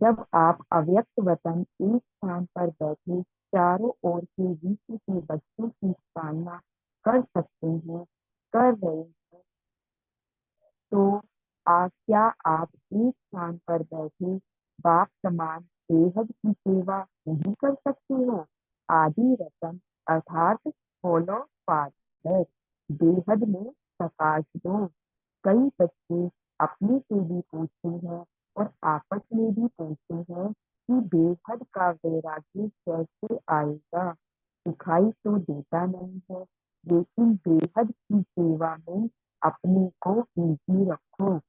जब आप अव्यक्त वतन एक स्थान पर बैठे चारों ओर के विश्व के बच्चों की पालना कर सकते हैं, कर रहे हैं, तो क्या आप एक स्थान पर बैठे बाप समान बेहद की सेवा नहीं कर सकते हो? आदि रतन अर्थात फॉलो फादर, बेहद में प्रकाश दो। कई बच्चे अपने से भी पूछते हैं और आपस में भी पूछते हैं कि बेहद का वैराग्य कैसे आएगा। दिखाई तो देता नहीं है, लेकिन बेहद की सेवा में अपने को बिजी रखो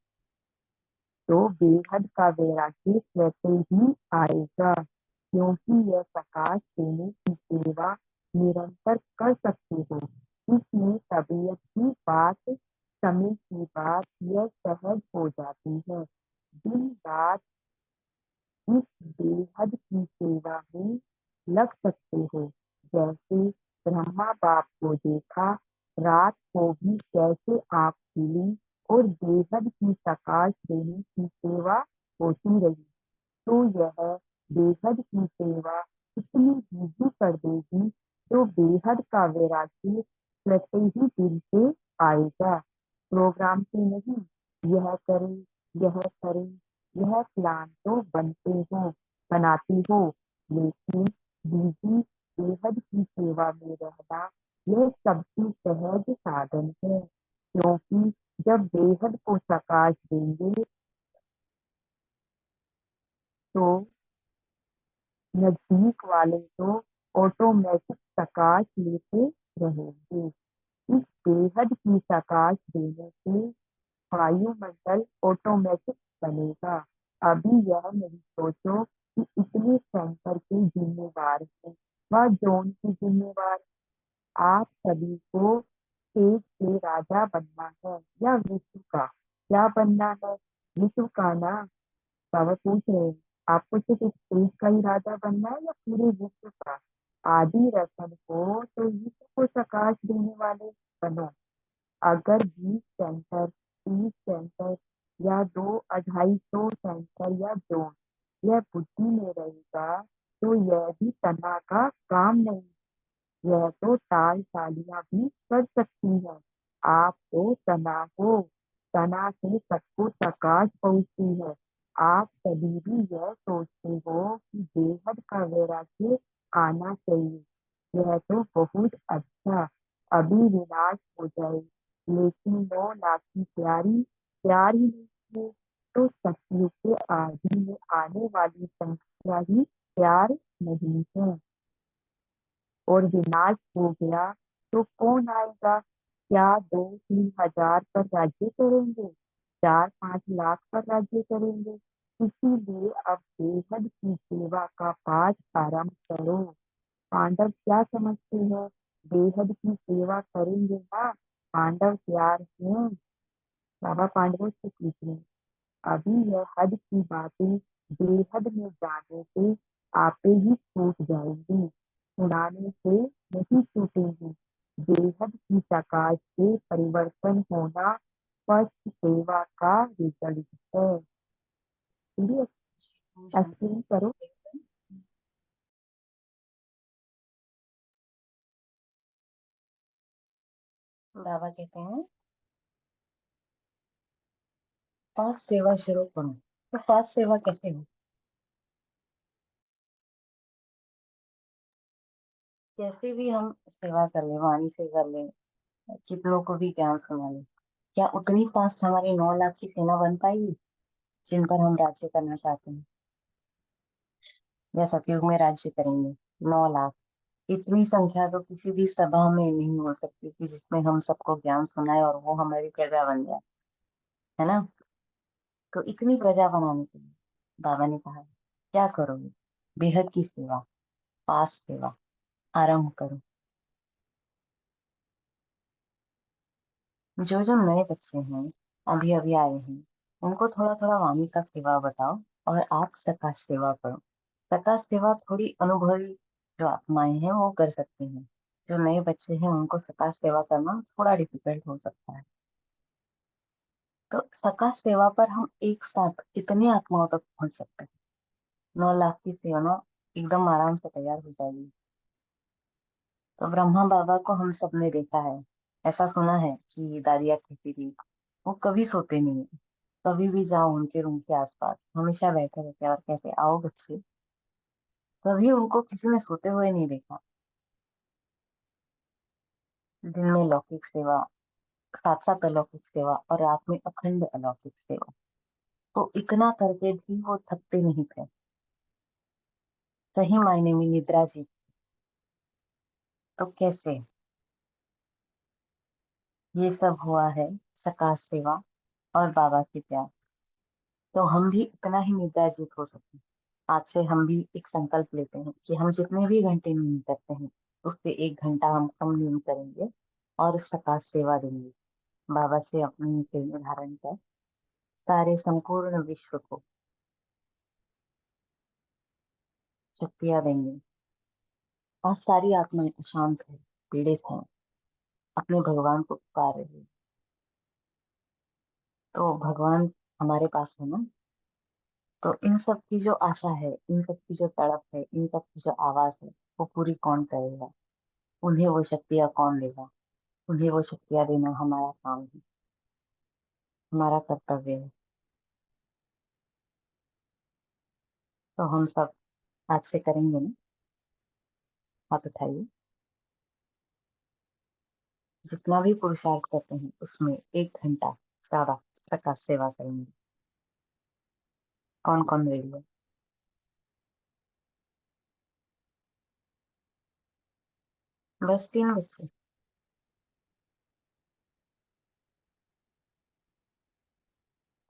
तो बेहद का वैराग्य स्वतः ही आएगा। क्योंकि यह प्रकाश देने की सेवा निरंतर कर सकते हो। इसमें तबीयत की बात, समय की बात यह सहज हो जाती है। दिन रात इस बेहद की सेवा में लग सकते हो। जैसे ब्रह्मा बाप को देखा, रात को भी कैसे आँख खुली और बेहद की प्रकाश देने की सेवा होती रही। तो यह बेहद की सेवा इतनी बिजी कर देगी तो बेहद का वैराग्य स्वतः ही दिल से आएगा। प्रोग्राम से नहीं, यह करें, यह करें, यह प्लान तो बनाती हो, लेकिन बिजी बेहद की सेवा में रहना यह सबसे सहज साधन है। क्योंकि जब बेहद को प्रकाश देंगे तो नजदीक वाले तो ऑटोमेटिक प्रकाश लेते रहेंगे। इस बेहद की प्रकाश देने से वायुमंडल ऑटोमेटिक बनेगा। अभी यह नहीं सोचो कि इतने सेंटर के जिम्मेवार हैं व जोन की जिम्मेवार। आप सभी को स्टेज के राजा बनना है या विश्व का क्या बनना है? विश्व का ना। बाबा पूछ रहे हैं आपको सिर्फ स्टेज का ही राजा बनना है या पूरे विश्व का? आदि रतन को तो विश्व को प्रकाश देने वाले बनो। अगर 20 सेंटर, 30 सेंटर या 2 250 सेंटर या जोन यह बुद्धि में रहेगा तो यह भी तना का काम नहीं। यह तो ताल तालियां भी कर सकती है। आप तो तना हो, तना से सबको प्रकाश पहुंचती है। आप कभी भी यह सोचते हो कि बेहद का वैराग्य आना चाहिए, यह तो बहुत अच्छा। अभी विनाश हो जाए, लेकिन 9 लाख की प्यारी प्यार ही नहीं है तो सतयुग के आदि में आने वाली संख्या ही प्यार नहीं है। और विनाश हो गया तो कौन आएगा? क्या 2 3 हजार पर राज्य करेंगे? 4 5 लाख पर राज्य करेंगे? इसीलिए अब बेहद की सेवा का पाठ आरंभ करो। पांडव क्या समझते हैं? बेहद की सेवा करेंगे ना? पांडव तैयार हैं? बाबा पांडवों से पूछ रहे हैं। अभी यह हद की बातें बेहद में जाने से आपे ही छूट जाएंगी, उड़ाने से नहीं छूटेंगी। बेहद की प्रकाश से परिवर्तन होना स्पष्ट सेवा का रिजल्ट है। सीरियस एक्सप्लेन करो। बाबा कहते हैं फास्ट सेवा शुरू करो। तो फास्ट सेवा कैसे हो? कैसे भी हम सेवा कर ले, वाणी से कर ले, कितनों को भी ज्ञान सुना ले, क्या उतनी फास्ट हमारी 9 लाख की सेना बन पाएगी जिन पर हम राज्य करना चाहते हैं? या सतयुग में राज्य करेंगे 9 लाख? इतनी संख्या तो किसी भी सभा में नहीं हो सकती कि जिसमें हम सबको ज्ञान सुनाए और वो हमारी प्रजा बन जाए, है ना? तो इतनी प्रजा बनाने के लिए बाबा ने कहा क्या करोगे? बेहद की सेवा, फास्ट सेवा आरंभ करो। जो जो नए बच्चे हैं, अभी अभी आए हैं, उनको थोड़ा थोड़ा वाणी का सेवा बताओ और आप सकाश सेवा करो। सकाश सेवा थोड़ी अनुभवी जो आत्माएं हैं वो कर सकते हैं। जो नए बच्चे हैं उनको सकाश सेवा करना थोड़ा डिफिकल्ट हो सकता है। तो सकाश सेवा पर हम एक साथ कितने आत्माओं तक पहुंच सकते हैं? 9 लाख की सेवा एकदम आराम से तैयार हो जाएगी। तो ब्रह्मा बाबा को हम सबने देखा है। ऐसा सुना है कि दादिया कहती थी वो कभी सोते नहीं है। कभी भी जाओ उनके रूम के आसपास हमेशा बैठे रहते हैं और कहते आओ बच्चे। कभी उनको किसी ने सोते हुए नहीं देखा। दिन में लौकिक सेवा, साथ साथ अलौकिक सेवा और रात में अखंड अलौकिक सेवा। तो इतना करके भी वो थकते नहीं थे, सही मायने में निद्रा जी। तो कैसे? ये सब हुआ है सकाश सेवा और बाबा की प्यार। तो हम भी इतना ही निद्रा जीत हो सकते हैं। आज से हम भी एक संकल्प लेते हैं कि हम जितने भी घंटे नींद करते हैं उससे 1 घंटा हम कम नींद करेंगे और सकाश सेवा देंगे। बाबा से अपनी प्रेम धारण कर सारे संपूर्ण विश्व को शक्तियां देंगे। आज सारी आत्माएं अशांत है, पीड़ित हैं, अपने भगवान को पुकार रही है। तो भगवान हमारे पास है ना। तो इन सब की जो आशा है, इन सब की जो तड़प है, इन सब की जो आवाज है, वो पूरी कौन करेगा? उन्हें वो शक्तियां कौन देगा? उन्हें वो शक्तियां देना हमारा काम है, हमारा कर्तव्य है। तो हम सब आज से करेंगे ना। हाथ उठाइए। जितना भी पुरुषार्थ करते हैं उसमें 1 घंटा सारा प्रकाश सेवा करेंगे। कौन कौन रेडी है? बस 3 बच्चे।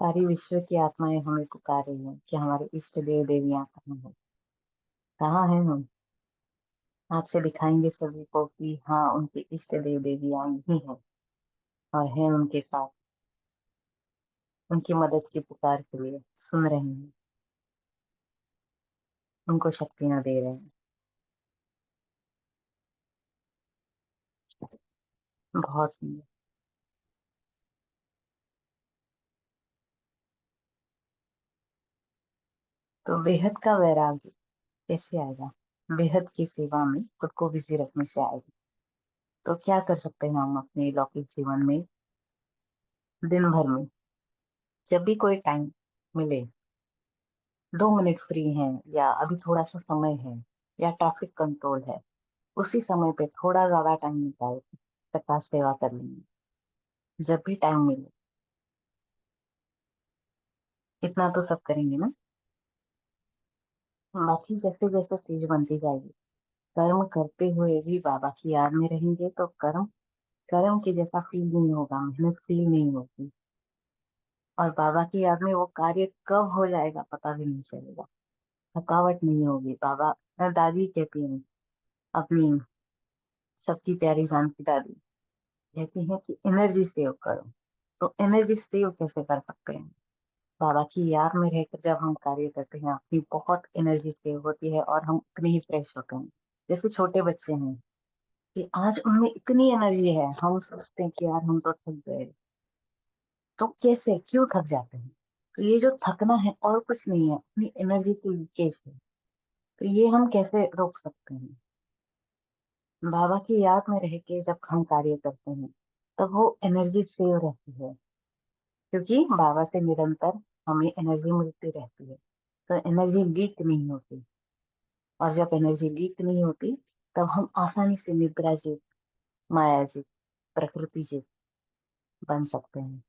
सारी विश्व की आत्माएं हमें पुकार रही हैं कि हमारे इष्ट देव देवियां कहाँ हैं? कहाँ हैं हम? हाथ से दिखाएंगे सभी को कि हाँ उनके इष्ट देव देवियां ही हैं और हैं उनके साथ, उनकी मदद की पुकार के लिए सुन रहे हैं, उनको शक्तियां दे रहे हैं। बहुत सुंदर। तो बेहद का वैराग्य कैसे आएगा? बेहद की सेवा में खुद को बिजी रखने से आएगा। तो क्या कर सकते हैं हम अपने लौकिक जीवन में? दिन भर में जब भी कोई टाइम मिले, 2 मिनट फ्री हैं या अभी थोड़ा सा समय है या ट्रैफिक कंट्रोल है, उसी समय पे थोड़ा ज्यादा टाइम निकाल के प्रकाश सेवा कर लेंगे जब भी टाइम मिले। इतना तो सब करेंगे ना। बाकी जैसे जैसे चीज बनती जाएगी, कर्म करते हुए भी बाबा की याद में रहेंगे तो कर्म कर्म के जैसा फील नहीं होगा, मेहनत फील नहीं होगी। और बाबा की याद में वो कार्य कब हो जाएगा पता भी नहीं चलेगा। थकावट नहीं होगी। बाबा, दादी कहती हैं अपनी, सबकी प्यारी जान की दादी कहती हैं कि एनर्जी सेव करो। तो एनर्जी सेव कैसे कर सकते हैं? बाबा की याद में रहकर जब हम कार्य करते हैं, अपनी बहुत एनर्जी सेव होती है और हम उतने ही फ्रेश होते हैं। जैसे छोटे बच्चे हैं कि आज उनमें इतनी एनर्जी है, हम सोचते हैं कि यार हम तो थक गए, तो कैसे क्यों थक जाते हैं? तो ये जो थकना है और कुछ नहीं है, अपनी एनर्जी की लीकेज है। तो ये हम कैसे रोक सकते हैं? बाबा की याद में रह के जब हम कार्य करते हैं, तब वो एनर्जी सेव रहती है, क्योंकि बाबा से निरंतर हमें एनर्जी मिलती रहती है, तो एनर्जी लीक नहीं होती। और जब एनर्जी लीक नहीं होती, तब हम आसानी से निद्रा जीत, माया जीत, प्रकृति जीत बन सकते हैं।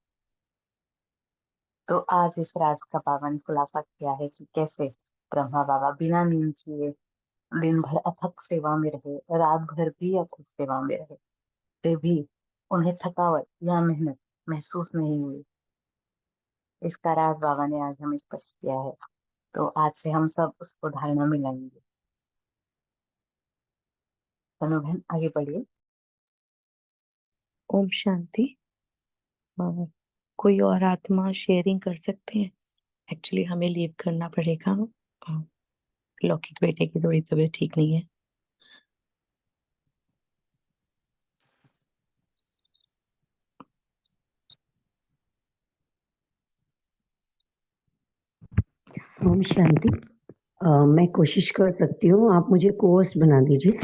तो आज इस राज का पावन खुलासा किया है कि कैसे ब्रह्मा बाबा बिना नींद किए दिन भर अथक सेवा में रहे, रात भर भी अथक सेवा में रहे, फिर भी उन्हें थकावट या मेहनत महसूस नहीं हुई। इसका राज बाबा ने आज हमें स्पष्ट किया है। तो आज से हम सब उसको धारणा में लाएंगे। तनु बहन आगे बढ़िए। ओम शांति। कोई और आत्मा शेयरिंग कर सकते हैं? एक्चुअली हमें लीव करना पड़ेगा। लौकिक बेटे की थोड़ी तबीयत ठीक नहीं है। ओम शांति। मैं कोशिश कर सकती हूँ, आप मुझे कोर्स बना दीजिए।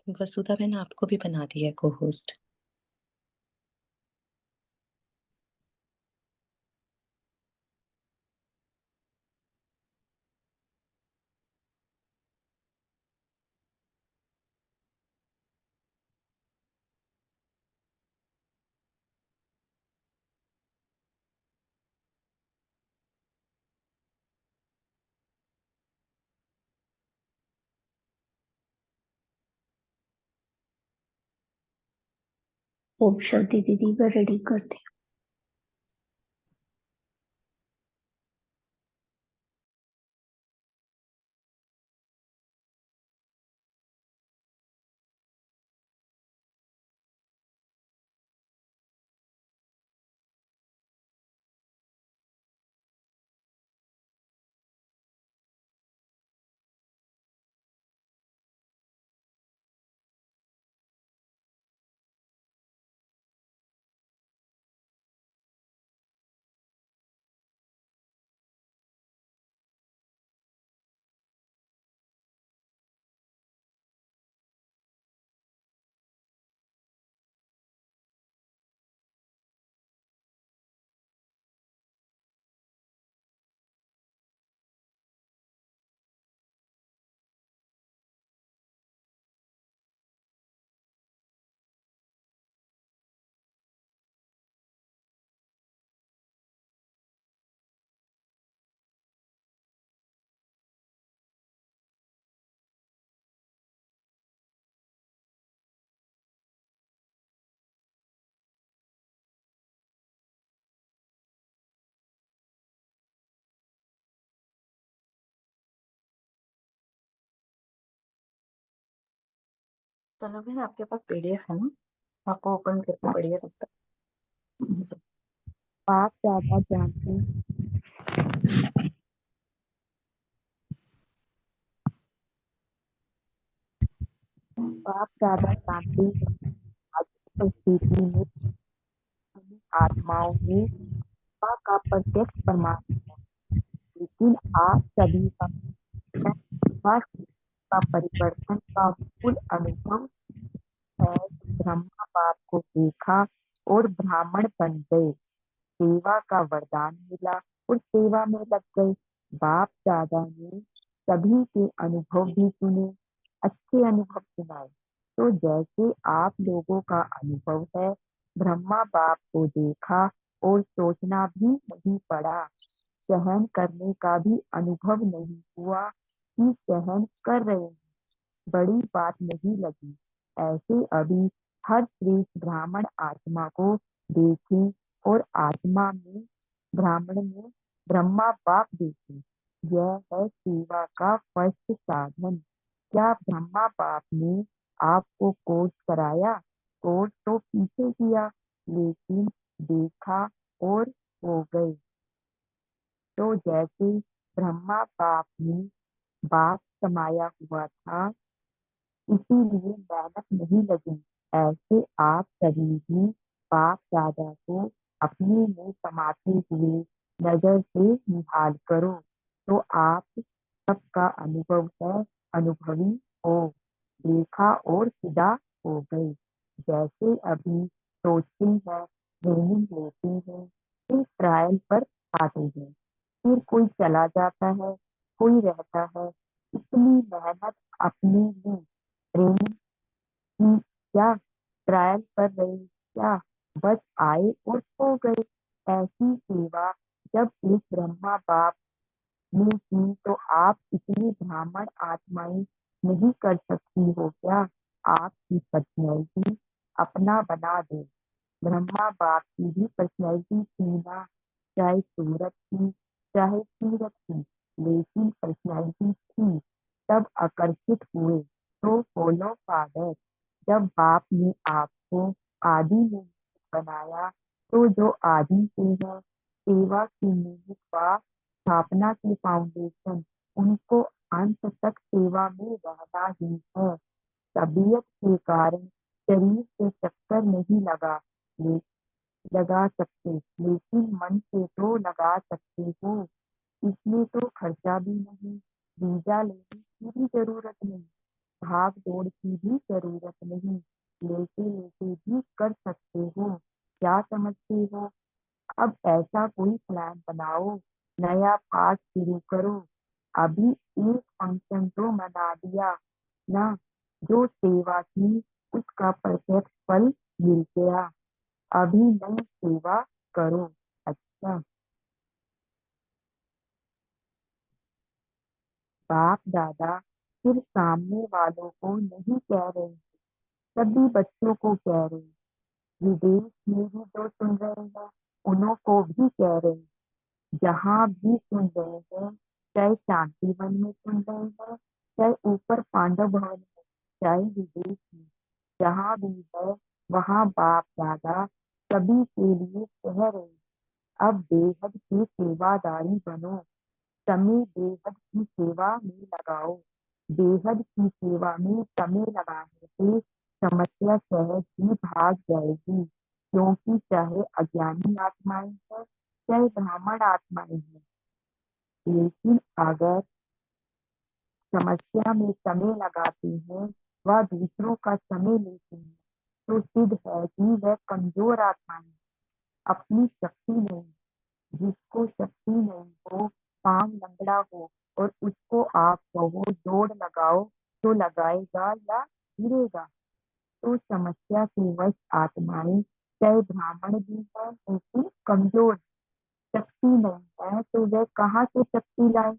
वसुधा बहन आपको भी बना दिया को होस्ट। ओम शांति दीदी, मैं रेडी करती हूँ। तनु बहन आपके पास पीडीएफ है ना? आपको ओपन करके पढ़िए तब तक। आप ज्यादा जानते हैं। आप ज्यादा जानते हैं। आज की स्थिति में सभी आत्माओं में आत्मा का प्रत्यक्ष प्रमाण है, लेकिन आप सभी का आत्मा का परिवर्तन का मूल अनुभव है। ब्रह्मा बाप को देखा और ब्राह्मण बन गए। सेवा का वरदान मिला और सेवा में लग गए। बाप दादा ने सभी के अनुभव भी सुने, अच्छे अनुभव सुनाए। तो जैसे आप लोगों का अनुभव है, ब्रह्मा बाप को देखा और सोचना भी नहीं पड़ा, सहन करने का भी अनुभव नहीं हुआ कि सहन कर रहे हैं, बड़ी बात नहीं लगी। ऐसे अभी हर श्रेष्ठ ब्राह्मण आत्मा को देखें और आत्मा में ब्राह्मण में ब्रह्मा बाप देखें। यह है सेवा का फर्स्ट साधन। क्या ब्रह्मा बाप ने आपको कोर्स कराया? कोर्स तो पीछे किया, लेकिन देखा और हो गए। तो जैसे ब्रह्मा बाप में बाप समाया हुआ था, इसीलिए मेहनत नहीं लगी। ऐसे आप सभी भी बाप दादा को अपने में समाते हुए नजर से निहाल करो, तो आप सबका अनुभव है, अनुभवी हो, देखा और फिदा हो गए। जैसे अभी सोचते हैं, ट्रेनिंग लेते हैं, फिर ट्रायल पर आते हैं, फिर कोई चला जाता है, कोई रहता है। इतनी मेहनत अपने में ट्रेनिंग की क्या? ट्रायल कर रहे क्या? बस आए और सो गए। ऐसी सेवा जब एक ब्रह्मा बाप ने की, तो आप इतनी ब्राह्मण आत्माएं नहीं कर सकती हो क्या? आपकी पर्सनैलिटी अपना बना दो। ब्रह्मा बाप की भी पर्सनैलिटी थी ना, चाहे सूरत की चाहे सीरत की, लेकिन पर्सनैलिटी थी। तब आकर्षित हुए। तो फॉलो फादर, जब बाप ने आपको आदि में बनाया, तो जो आदि से है, सेवा की निमित्त व स्थापना की फाउंडेशन, उनको अंत तक सेवा में रहना ही है। तबीयत के कारण शरीर से चक्कर नहीं लगा सकते, लेकिन मन से तो लगा सकते हो। इसमें तो खर्चा भी नहीं, वीजा लेने की भी जरूरत नहीं, भाग दौड़ की भी जरूरत नहीं, लेते लेते भी कर सकते हो। क्या समझते हो? अब ऐसा कोई प्लान बनाओ, नया पाठ शुरू करो। अभी एक फंक्शन तो मना दिया ना, जो सेवा की उसका प्रत्यक्ष फल मिल गया। अभी नई सेवा करो। अच्छा, बाप दादा फिर सामने वालों को नहीं कह रहे, सभी बच्चों को कह रहे, विदेश में भी जो सुन रहे हैं उन्हों को भी कह रहे, जहाँ भी सुन रहे हैं, चाहे शांति वन में सुन रहे हैं, चाहे ऊपर पांडव भवन में, चाहे विदेश में, जहाँ भी है वहाँ बाप दादा सभी के लिए कह रहे, अब बेहद की सेवादारी बनो, समय बेहद की सेवा में लगाओ। बेहद की सेवा में समय लगाने से समस्या सहज ही भाग जाएगी, क्योंकि चाहे अज्ञानी आत्माएं हैं, चाहे ब्राह्मण आत्माएं हैं, लेकिन अगर समस्या में समय लगाते हैं व दूसरों का समय लेते हैं, तो सिद्ध है कि वह कमजोर आत्माएं हैं, अपनी शक्ति नहीं। जिसको शक्ति नहीं हो, पांव लंगड़ा हो, और उसको आप कहो दौड़ लगाओ, तो लगाएगा या गिरेगा? तो समस्या के वश आत्माएं, चाहे ब्राह्मण भी है लेकिन कमजोर, शक्ति नहीं है, तो वह कहाँ से शक्ति लाए?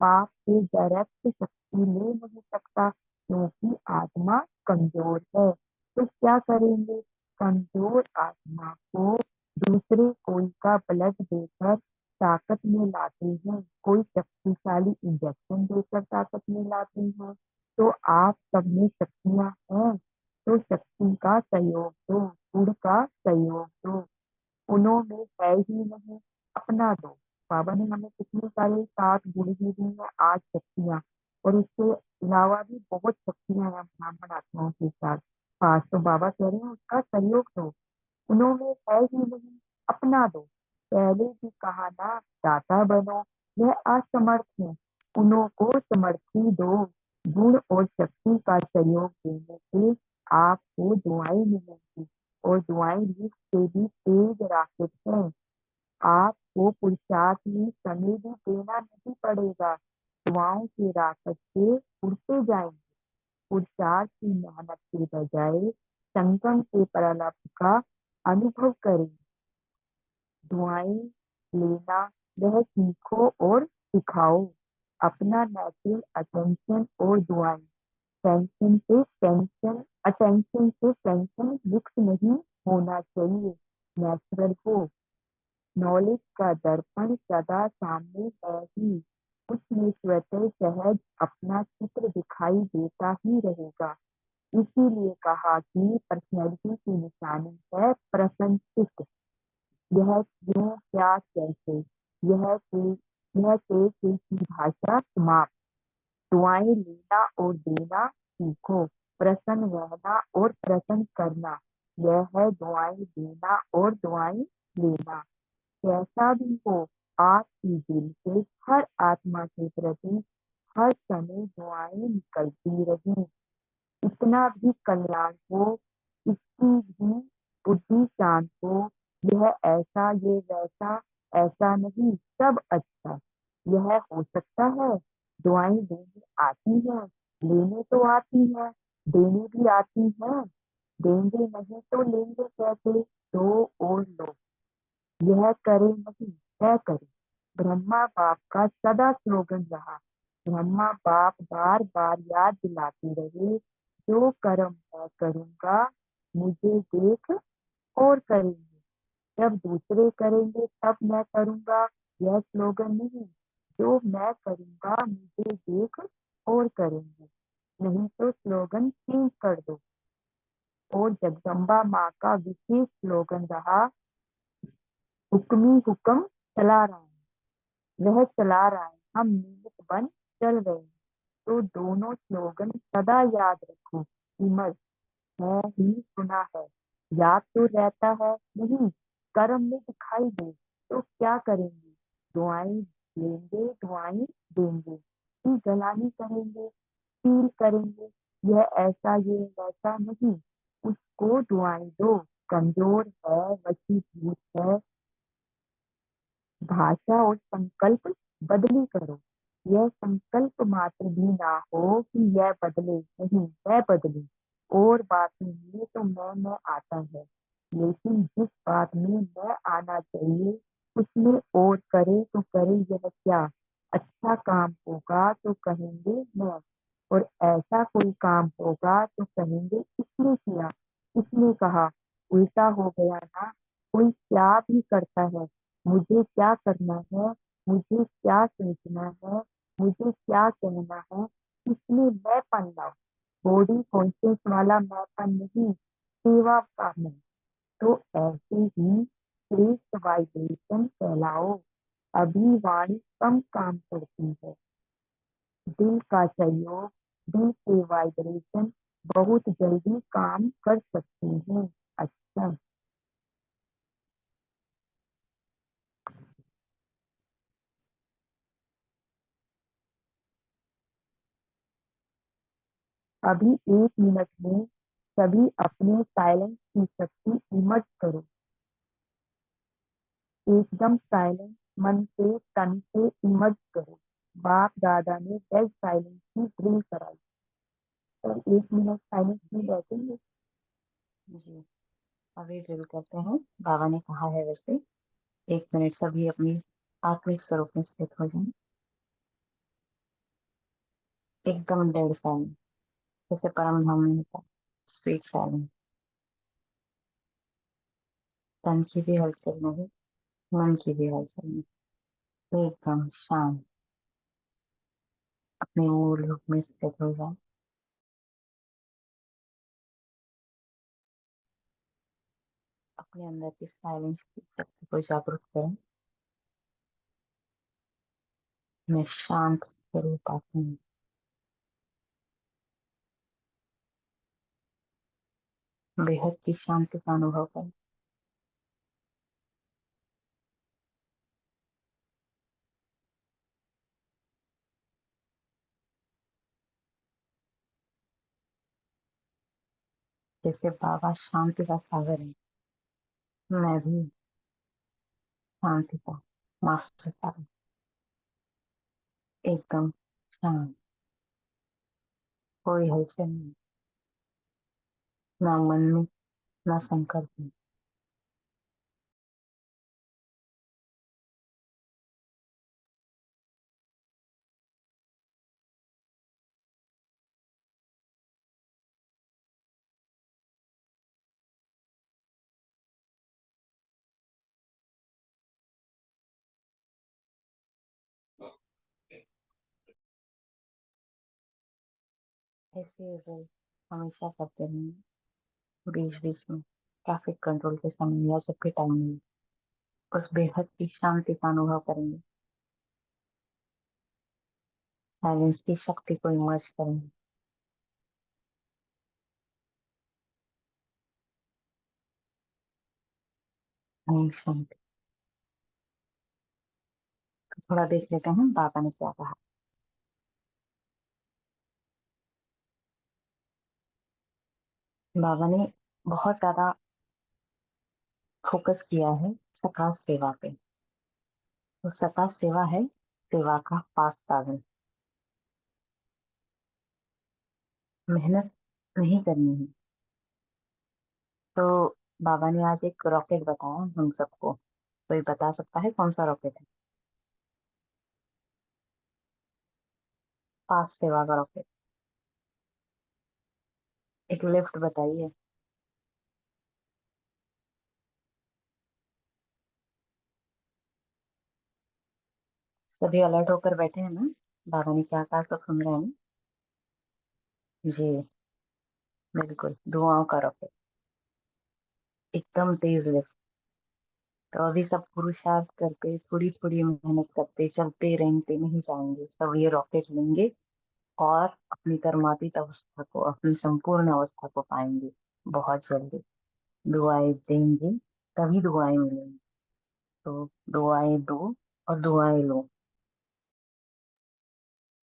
बाप से डायरेक्ट शक्ति ले नहीं सकता, क्योंकि आत्मा कमजोर है। तो क्या करेंगे? कमजोर आत्मा को दूसरे कोई का ब्लड देकर ताकत में लाते हैं, कोई शक्तिशाली इंजेक्शन देकर ताकत में लाते हैं। तो आप सब में शक्तियां हैं, तो शक्ति का सहयोग दो, गुण का सहयोग दो। उन्होंने है ही नहीं, अपना दो। बाबा ने हमें कितने सारे 7 गुण ही दी है, 8 शक्तियां, और इसके अलावा भी बहुत शक्तियां हैं ब्राह्मण आत्माओं के साथ पास। तो बाबा कह रहे हैं उसका सहयोग दो। उन्होंने है ही नहीं, अपना दो। पहले भी कहा ना, दाता बनो, यह असमर्थ है, उनको समर्थी दो। गुण और शक्ति का सहयोग देने से आपको दुआएं मिलेंगी, और दुआएं भी से भी तेज राकेट है। आपको पुरुषार्थ में समय भी देना नहीं पड़ेगा। दुआओं के राकत से उड़ते जाएंगे। पुरुषार्थ की मेहनत के बजाय संगम के प्रलाप का अनुभव करें। दुआएं लेना वह सीखो और सिखाओ। अपना नेचुरल अटेंशन और दुआएं अटेंशन से टेंशन मिक्स नहीं होना चाहिए। नेचुरल हो। नॉलेज का दर्पण सदा सामने है ही। उसमें स्वतः सहज अपना चित्र दिखाई देता ही रहेगा। इसीलिए कहा कि पर्सनैलिटी की निशानी है प्रशंसित। यह क्यों क्या कैसे, यह के की भाषा समाप्त। दुआएं लेना और देना सीखो। प्रसन्न रहना और प्रसन्न करना, यह है दुआएं देना और दुआएं लेना। कैसा भी हो, आपकी दिल से हर आत्मा के प्रति हर समय दुआएं निकलती रही। इतना भी कल्याण हो, इसकी भी बुद्धि शांत हो। यह ऐसा ये वैसा, ऐसा नहीं, सब अच्छा। यह हो सकता है। दुआएं देने आती हैं, लेने तो आती हैं, देने भी आती हैं। देंगे नहीं तो लेंगे कैसे? दो और लो। यह करे नहीं, तय करे। ब्रह्मा बाप का सदा स्लोगन रहा। ब्रह्मा बाप बार बार याद दिलाते रहे, जो कर्म मैं करूंगा मुझे देख और करेंगे। जब दूसरे करेंगे तब मैं करूंगा, यह स्लोगन नहीं। जो मैं करूंगा मुझे देख और करेंगे। नहीं तो स्लोगन चेंज कर दो। और जगदम्बा माँ का विशेष स्लोगन रहा, हुक्मी हुक्म चला रहा है, वह चला रहा है, हम निमित्त बन चल रहे हैं। तो दोनों स्लोगन सदा याद रखो। इमर है ही सुना है, याद तो रहता है नहीं, कर्म में दिखाई दे। तो क्या करेंगे? दुआएं लेंगे, दुआएं देंगे, की गलानी करेंगे, फील करेंगे। यह ऐसा ये वैसा नहीं, उसको दुआएं दो। कमजोर है, वशीभूत है, भाषा और संकल्प बदली करो। यह संकल्प मात्र भी ना हो कि यह बदले, नहीं, मैं बदलूं। और बातों में तो मैं आता है, लेकिन जिस बात में मैं आना चाहिए उसमें और करे तो करे यह क्या? अच्छा काम होगा तो कहेंगे मैं, और ऐसा कोई काम होगा तो कहेंगे इसने किया, इसने कहा। उल्टा हो गया ना। कोई क्या भी करता है, मुझे क्या करना है, मुझे क्या सोचना है, मुझे क्या कहना है, इसमें मैंपन लाओ। बॉडी कॉन्शियस वाला मैंपन नहीं, सेवा का मैं। तो ऐसे ही श्रेष्ठ वाइब्रेशन फैलाओ। अभी वाणी कम काम करती है। दिल का सहयोग, दिल के वाइब्रेशन बहुत जल्दी काम कर सकते हैं। अच्छा, अभी 1 मिनट में सभी अपने साइलेंस की शक्ति इमर्ज करो। एकदम साइलेंस मन से तन से इमर्ज करो। बाप दादा ने डेड साइलेंस की ड्रिल कराई। और 1 मिनट साइलेंस में बैठेंगे। जी, अभी ड्रिल करते हैं। बाबा ने कहा है वैसे 1 मिनट सभी अपनी आत्मिक स्वरूप में स्थित हो जाएं। एकदम डेड साइलेंस, जैसे परम धाम में होता है। Sweet silence. तन की भी हलचल नहीं, मन की भी हलचल नहीं, एकदम शांत अपने मूल रूप में स्थित हो जाए। अपने अंदर की साइलेंस की शक्ति को जागरूक करें। मैं शांत स्वरूप आती हूँ। बेहद की शांति का अनुभव करें। जैसे बाबा शांति का सागर है, मैं भी शांति का मास्टर का, एकदम शांत, कोई हलचल नहीं, ना मन में ना संकल्प में। ऐसे रोल हमेशा करते रहेंगे। बीच बीच में ट्रैफिक कंट्रोल के समय या जब भी टाइम मिले उस बेहद की शांति का अनुभव करेंगे। साइलेंस की शक्ति को इमर्ज करेंगे। शांति। तो थोड़ा देख लेते हैं बाबा ने क्या कहा। बाबा ने बहुत ज्यादा फोकस किया है सका सेवा पे। तो सका सेवा है सेवा का पास साधन। मेहनत नहीं करनी है। तो बाबा ने आज एक रॉकेट बताया हम सबको। कोई बता सकता है कौन सा रॉकेट है? पास सेवा का रॉकेट। एक लिफ्ट बताइए। सभी अलर्ट होकर बैठे हैं ना? बाबा ने क्या कहा सब सुन रहे हैं ना? जी बिल्कुल, दुआओं का रॉकेट, एकदम तेज लिफ्ट। तो अभी सब पुरुषार्थ करते, थोड़ी थोड़ी मेहनत करते, चलते रेंगते नहीं जाएंगे। सब ये रॉकेट लेंगे और अपनी कर्मातीत अवस्था को, अपनी संपूर्ण अवस्था को पाएंगे बहुत जल्दी। दुआएं देंगे तभी दुआएं मिलेंगी। तो दुआएं दो और दुआएं लो।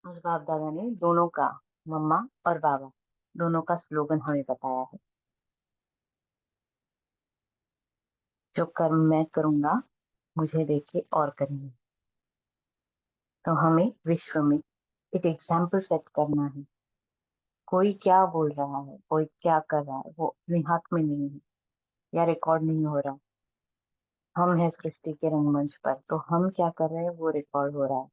आज बाप दादा ने दोनों का, मम्मा और बाबा दोनों का स्लोगन हमें बताया है। जो कर्म मैं करूंगा मुझे देखे और करेंगे। तो हमें विश्व में एक एग्जाम्पल सेट करना है। कोई क्या बोल रहा है, कोई क्या कर रहा है, वो अपने हाथ में नहीं है या रिकॉर्ड नहीं हो रहा। हम है सृष्टि के रंगमंच पर, तो हम क्या कर रहे हैं वो रिकॉर्ड हो रहा है।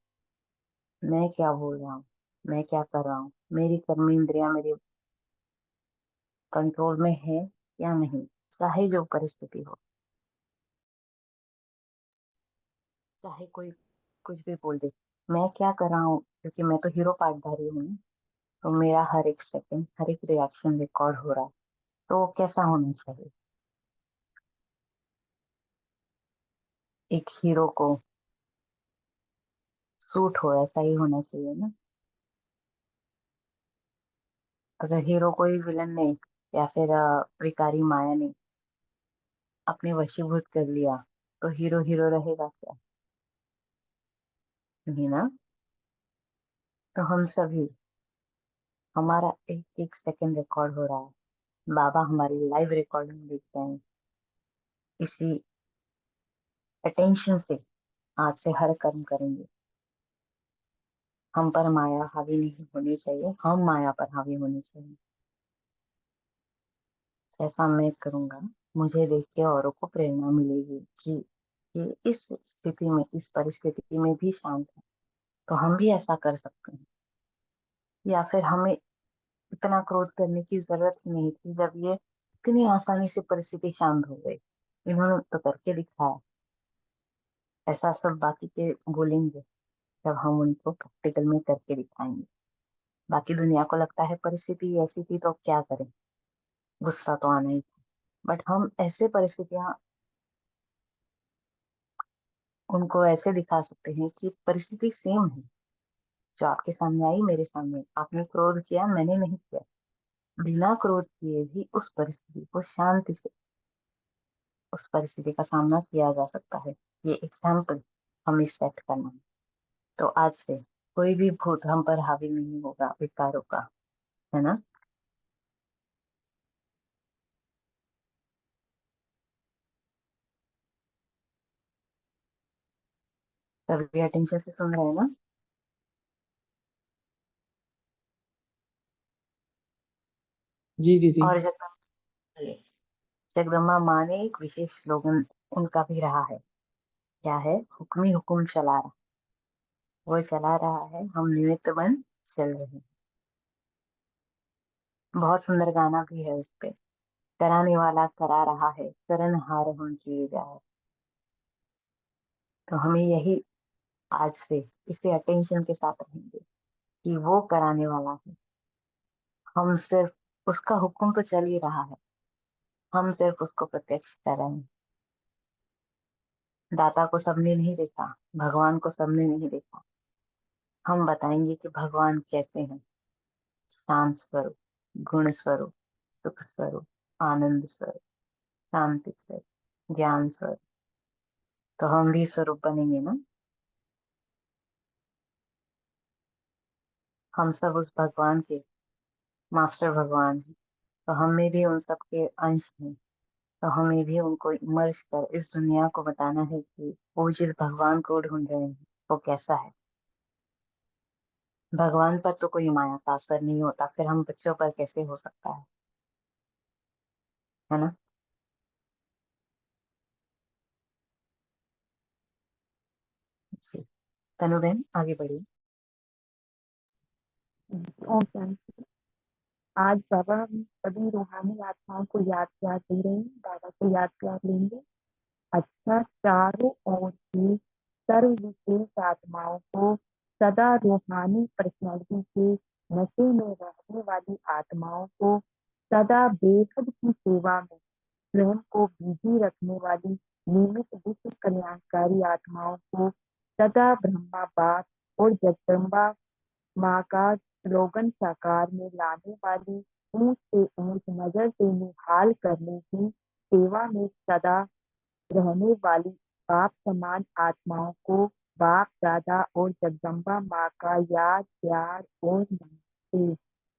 मैं क्या बोल रहा हूँ, मैं क्या कर रहा हूँ, मेरी कर्म इंद्रियां मेरे कंट्रोल में है या नहीं, चाहे जो परिस्थिति हो, चाहे कोई कुछ भी बोल दे। मैं क्या कर रहा हूँ, क्योंकि मैं तो हीरो पार्टधारी हूँ ना, तो मेरा हर एक सेकंड, हर एक रिएक्शन रिकॉर्ड हो रहा है। तो वो कैसा होना चाहिए? एक हीरो को सूट हो ऐसा ही होना चाहिए ना। अगर हीरो को ही विलन ने या फिर विकारी माया ने अपने वशीभूत कर लिया, तो हीरो हीरो रहेगा क्या? नहीं ना। तो हम सभी, हमारा एक एक सेकंड रिकॉर्ड हो रहा है। बाबा हमारी लाइव रिकॉर्डिंग देख रहे हैं। इसी अटेंशन से आज से हर कर्म करेंगे। हम पर माया हावी नहीं होनी चाहिए, हम माया पर हावी होनी चाहिए। जैसा मैं करूंगा मुझे देख के औरों को प्रेरणा मिलेगी कि ये इस स्थिति में, इस परिस्थिति में भी शांत है, तो हम भी ऐसा कर सकते हैं। या फिर हमें इतना क्रोध करने की जरूरत ही नहीं थी जब ये इतनी आसानी से परिस्थिति शांत हो गई। इन्होंने तो करके दिखाया। ऐसा सब बाकी के बोलेंगे जब हम उनको प्रैक्टिकल में करके दिखाएंगे। बाकी दुनिया को लगता है परिस्थिति ऐसी थी तो क्या करें, गुस्सा तो आना ही था। बट हम ऐसे परिस्थितियां उनको ऐसे दिखा सकते हैं कि परिस्थिति सेम है। जो आपके सामने आई मेरे सामने, आपने क्रोध किया मैंने नहीं किया। बिना क्रोध किए भी उस परिस्थिति को शांति से, उस परिस्थिति का सामना किया जा सकता है। ये एग्जाम्पल हमें सेट करना है। तो आज से कोई भी भूत हम पर हावी नहीं होगा विकारों का, है ना। सभी अटेंशन से सुन रहे हैं ना? जी जी जी। और जगदम्बा माँ ने एक विशेष स्लोगन उनका भी रहा है। क्या है? हुक्म ही हुक्म चला रहा। वो चला रहा है, हम निमित्त बन चल रहे हैं। बहुत सुंदर गाना भी है उस पे। कराने वाला करा रहा है, करन हार हम किए जाए। तो हमें यही आज से इसे अटेंशन के साथ रहेंगे कि वो कराने वाला है। हम सिर्फ उसका हुक्म तो चल ही रहा है, हम सिर्फ उसको प्रत्यक्ष कर रहे हैं। दाता को सबने नहीं देखा, भगवान को सबने नहीं देखा। हम बताएंगे कि भगवान कैसे हैं। शांत स्वरूप, गुण स्वरूप, सुख स्वरूप, आनंद स्वरूप, शांति स्वरूप, ज्ञान स्वरूप। तो हम भी स्वरूप बनेंगे ना। हम सब उस भगवान के मास्टर भगवान हैं। तो हम में भी उन सबके अंश हैं। तो हमें भी उनको इमर्ज कर इस दुनिया को बताना है कि वो जिस भगवान को ढूंढ रहे हैं वो कैसा है। भगवान पर तो कोई माया का असर नहीं होता, फिर हम बच्चों पर कैसे हो सकता है ना? जी, तनु बहन आगे बढ़िए। ओम शांति। आज बाबा हम सभी रूहानी आत्माओं को याद प्यार दे रहे हैं, बाबा को याद प्यार लेंगे। अच्छा, चारों ओर से सर्व विशेष आत्माओं को, सदा रूहानी पर्सनैलिटी के नशे में रहने वाली आत्माओं को, सदा बेहद की सेवा में स्वयं को बिजी रखने वाली नियमित विश्व कल्याणकारी आत्माओं को, सदा ब्रह्मा बाप और जगदम्बा माँ का स्लोगन साकार में लाने वाली, ऊंच से ऊंच नजर से निहाल करने की सेवा में सदा रहने वाली बाप समान आत्माओं को, बाप दादा और जगदम्बा माँ का याद प्यार और नमस्ते।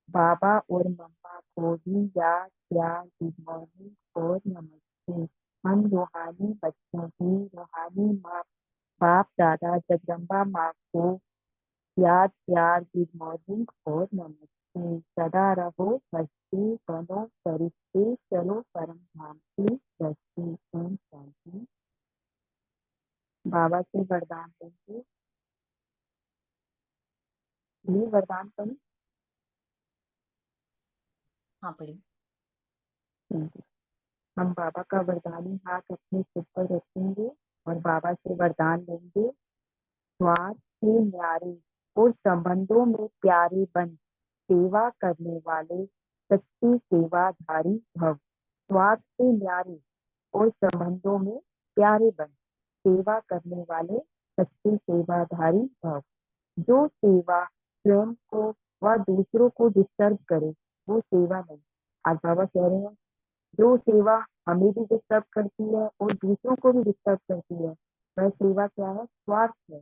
बाबा और मम्मा को भी याद प्यार, गुड मॉर्निंग और नमस्ते। हम रूहानी बच्चों की रूहानी माँ बाप दादा जगदम्बा माँ को याद प्यार, गुड मॉर्निंग और नमस्ते। सदा रहो हंसते, बनो फरिश्ते, चलो परम धाम की दृष्टि। ओम शांति। बाबा से वरदान लेंगे। ये वरदान पढ़ें। हाँ पढ़िए। हम बाबा का वरदानी हाथ अपने सिर पर रखेंगे और बाबा से वरदान लेंगे। स्वार्थ से न्यारे और संबंधों में प्यारे बन सेवा करने वाले सच्चे सेवाधारी भव। स्वार्थ से न्यारे और संबंधों में प्यारे बन सेवा करने वाले सच्चे सेवाधारी भव। जो सेवा स्वयं को व दूसरों को डिस्टर्ब करे वो सेवा नहीं। आज बाबा कह रहे हैं जो सेवा हमें भी डिस्टर्ब करती है और दूसरों को भी डिस्टर्ब करती है वह सेवा क्या है? स्वार्थ है।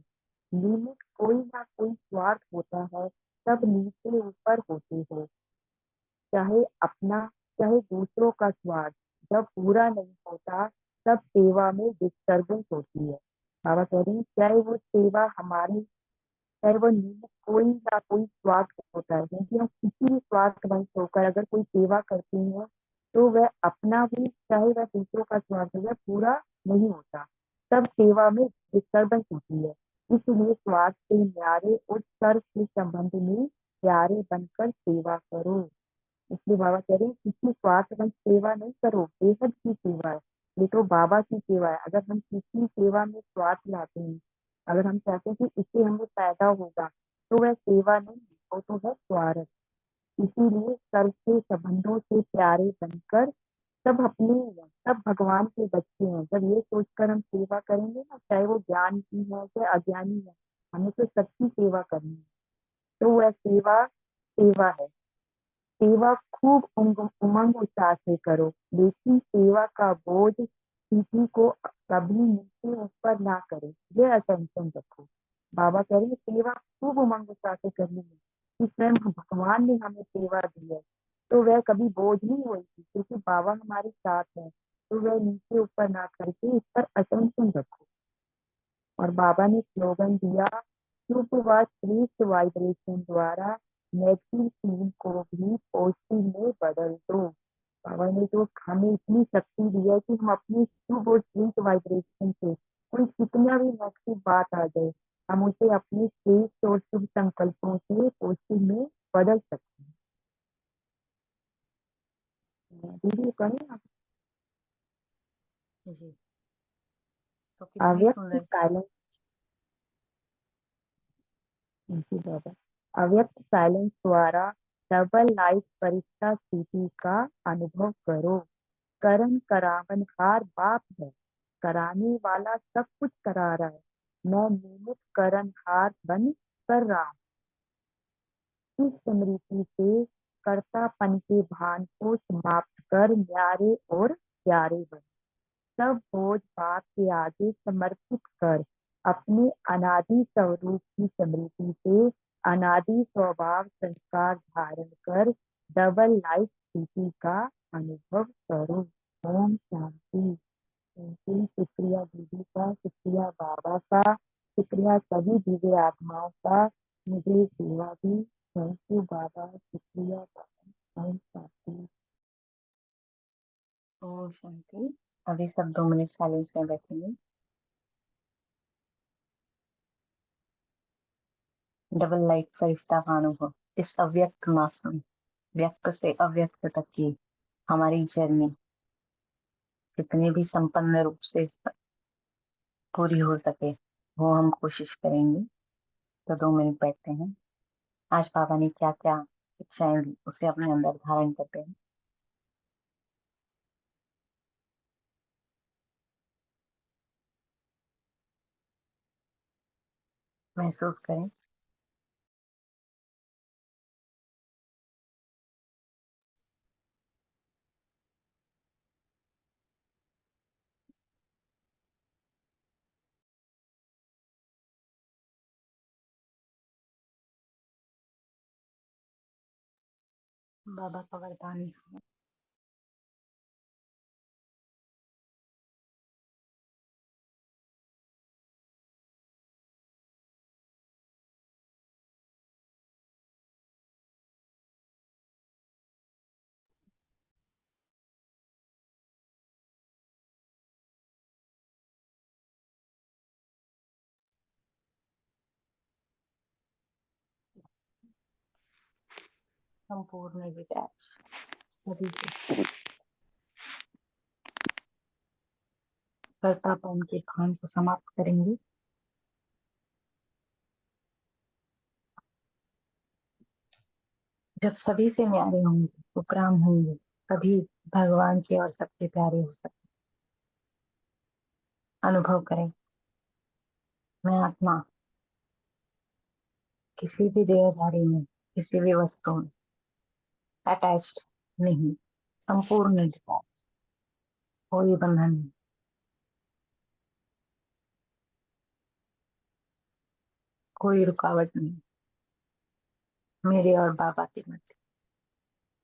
लिमिट कोई ना कोई स्वार्थ होता है, सब नीचे ऊपर होते हैं, चाहे अपना चाहे दूसरों का स्वार्थ जब पूरा नहीं होता तब सेवा में डिस्टर्बेंस होती है। बाबा कह रहे हैं चाहे वो सेवा हमारी, चाहे वो निमित्त कोई ना कोई स्वार्थ होता है, क्योंकि हम किसी भी स्वार्थ वंश होकर अगर कोई सेवा करते हैं तो वह अपना भी चाहे वह दूसरों का स्वार्थ हो पूरा नहीं होता, तब सेवा में डिस्टर्बेंस होती है। इसलिए स्वार्थ से न्यारे और सर्व के संबंध में प्यारे बनकर सेवा करो। इसलिए बाबा कह रहे हैं किसी स्वार्थवंश सेवा नहीं करो, बेहद की सेवा है। ये तो बाबा की सेवा है। अगर हम किसी सेवा में स्वार्थ लाते हैं, अगर हम चाहते हैं कि इससे हमें फायदा होगा, तो वह सेवा नहीं, वो तो है स्वार्थ। इसीलिए सर्व के संबंधों से प्यारे बनकर सब अपने ही हैं, सब भगवान के बच्चे हैं। जब ये सोचकर हम सेवा करेंगे ना, चाहे वो ज्ञान की है चाहे अज्ञानी है, हमें तो सबकी सेवा करनी है। तो वह सेवा सेवा है। सेवा खूब उमंग उत्साह से करो, लेकिन सेवा का बोझ किसी को कभी नीचे ऊपर ना करे, ये अटेंशन रखो। बाबा कह रहे हैं सेवा खूब उमंग उत्साह से करनी है कि स्वयं भगवान ने हमें सेवा दी है तो वह कभी बोझ नहीं होगी, क्योंकि बाबा हमारे साथ है, तो वह नीचे ऊपर ना करके इस पर अटेंशन रखो। और बाबा ने स्लोगन दिया कि उपवास श्रेष्ठ वाइब्रेशन द्वारा नेगेटिव फीलिंग को भी पॉजिटिव में बदल दो। बाबा ने तो हमें इतनी शक्ति दी है कि हम अपनी शुभ और श्रेष्ठ वाइब्रेशन से कोई कितना भी नेगेटिव बात आ जाए, हम उसे अपने श्रेष्ठ और शुभ संकल्पों से पॉजिटिव में बदल सकते हैं। दीदी करें आप। जी, तो कितनी अव्यक्त सुंदर साइलेंस। जी बाबा। अव्यक्त साइलेंस द्वारा डबल लाइफ परिष्ठा स्थिति का अनुभव करो। करन करावन हार बाप है, कराने वाला सब कुछ करा रहा है। मैं नियमित करन हार बन कर रहा हूँ। इस स्मृति से कर्तापन के भान को समाप्त कर न्यारे और प्यारे बन। सब बोझ बाप के आगे समर्पित कर अपने अनादि स्वरूप की स्मृति से अनादि स्वभाव संस्कार धारण कर डबल लाइफ स्थिति का अनुभव करो। ओम शांति। शुक्रिया दीदी का, शुक्रिया बाबा का, शुक्रिया सभी दिव्य आत्माओं का, मुझे सेवा दी। थैंक यू बाबा, शुक्रिया बाबा। ओम शांति। ओम शांति। अभी सब 2 मिनट साइलेंस में बैठेंगे। डबल लाइफ फरिश्ता का अनुभव इस अव्यक्त मास में व्यक्त से अव्यक्त तक की हमारी जर्नी जितने भी संपन्न रूप से पूरी हो सके वो हम कोशिश करेंगे। तो 2 मिनट बैठते हैं। आज बाबा ने क्या क्या शिक्षाएं दी उसे अपने अंदर धारण करते हैं। महसूस करें। बाबा का वरदान संपूर्ण डिटैच सभी से कर्तापन के भान को समाप्त करेंगे। जब सभी से न्यारे होंगे उपराम होंगे तभी भगवान के और सबके प्यारे हो सकते। अनुभव करें, मैं आत्मा किसी भी देहधारी में किसी भी वस्तु में अटैच्ड नहीं, संपूर्ण डिटैच, कोई बंधन नहीं, कोई रुकावट नहीं। मेरे और बाबा के मध्य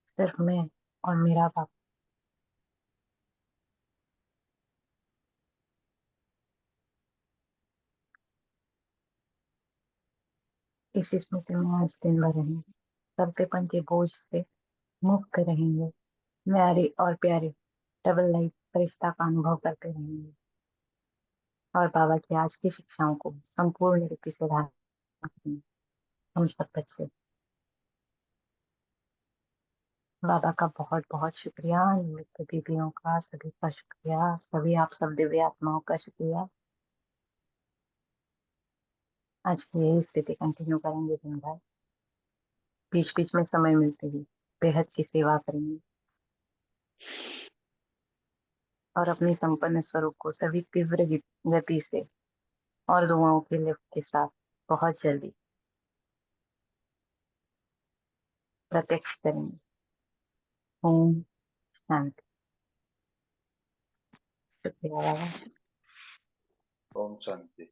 सिर्फ मैं और मेरा बाबा। इस स्मृति में आज दिन भर रहेंगे, कर्तेपन के बोझ से मुक्त रहेंगे, न्यारे और प्यारे डबल लाइफ फरिश्ता का अनुभव करते रहेंगे और बाबा की आज की शिक्षाओं को संपूर्ण रूप से धारण करेंगे। हम सब बच्चे बाबा का बहुत बहुत शुक्रिया, निमित्त दीदियों का सभी का शुक्रिया, सभी आप सब दिव्य आत्माओं का शुक्रिया। आज की यही स्थिति कंटिन्यू करेंगे दिन भर, बीच बीच में समय मिलते ही बेहद की सेवा करेंगे और अपने संपन्न स्वरूप को सभी तीव्र गति से और दुआओं के लिफ्ट के साथ बहुत जल्दी प्रत्यक्ष करेंगे। ओम शांति। शुक्रिया बाबा। ओम शांति।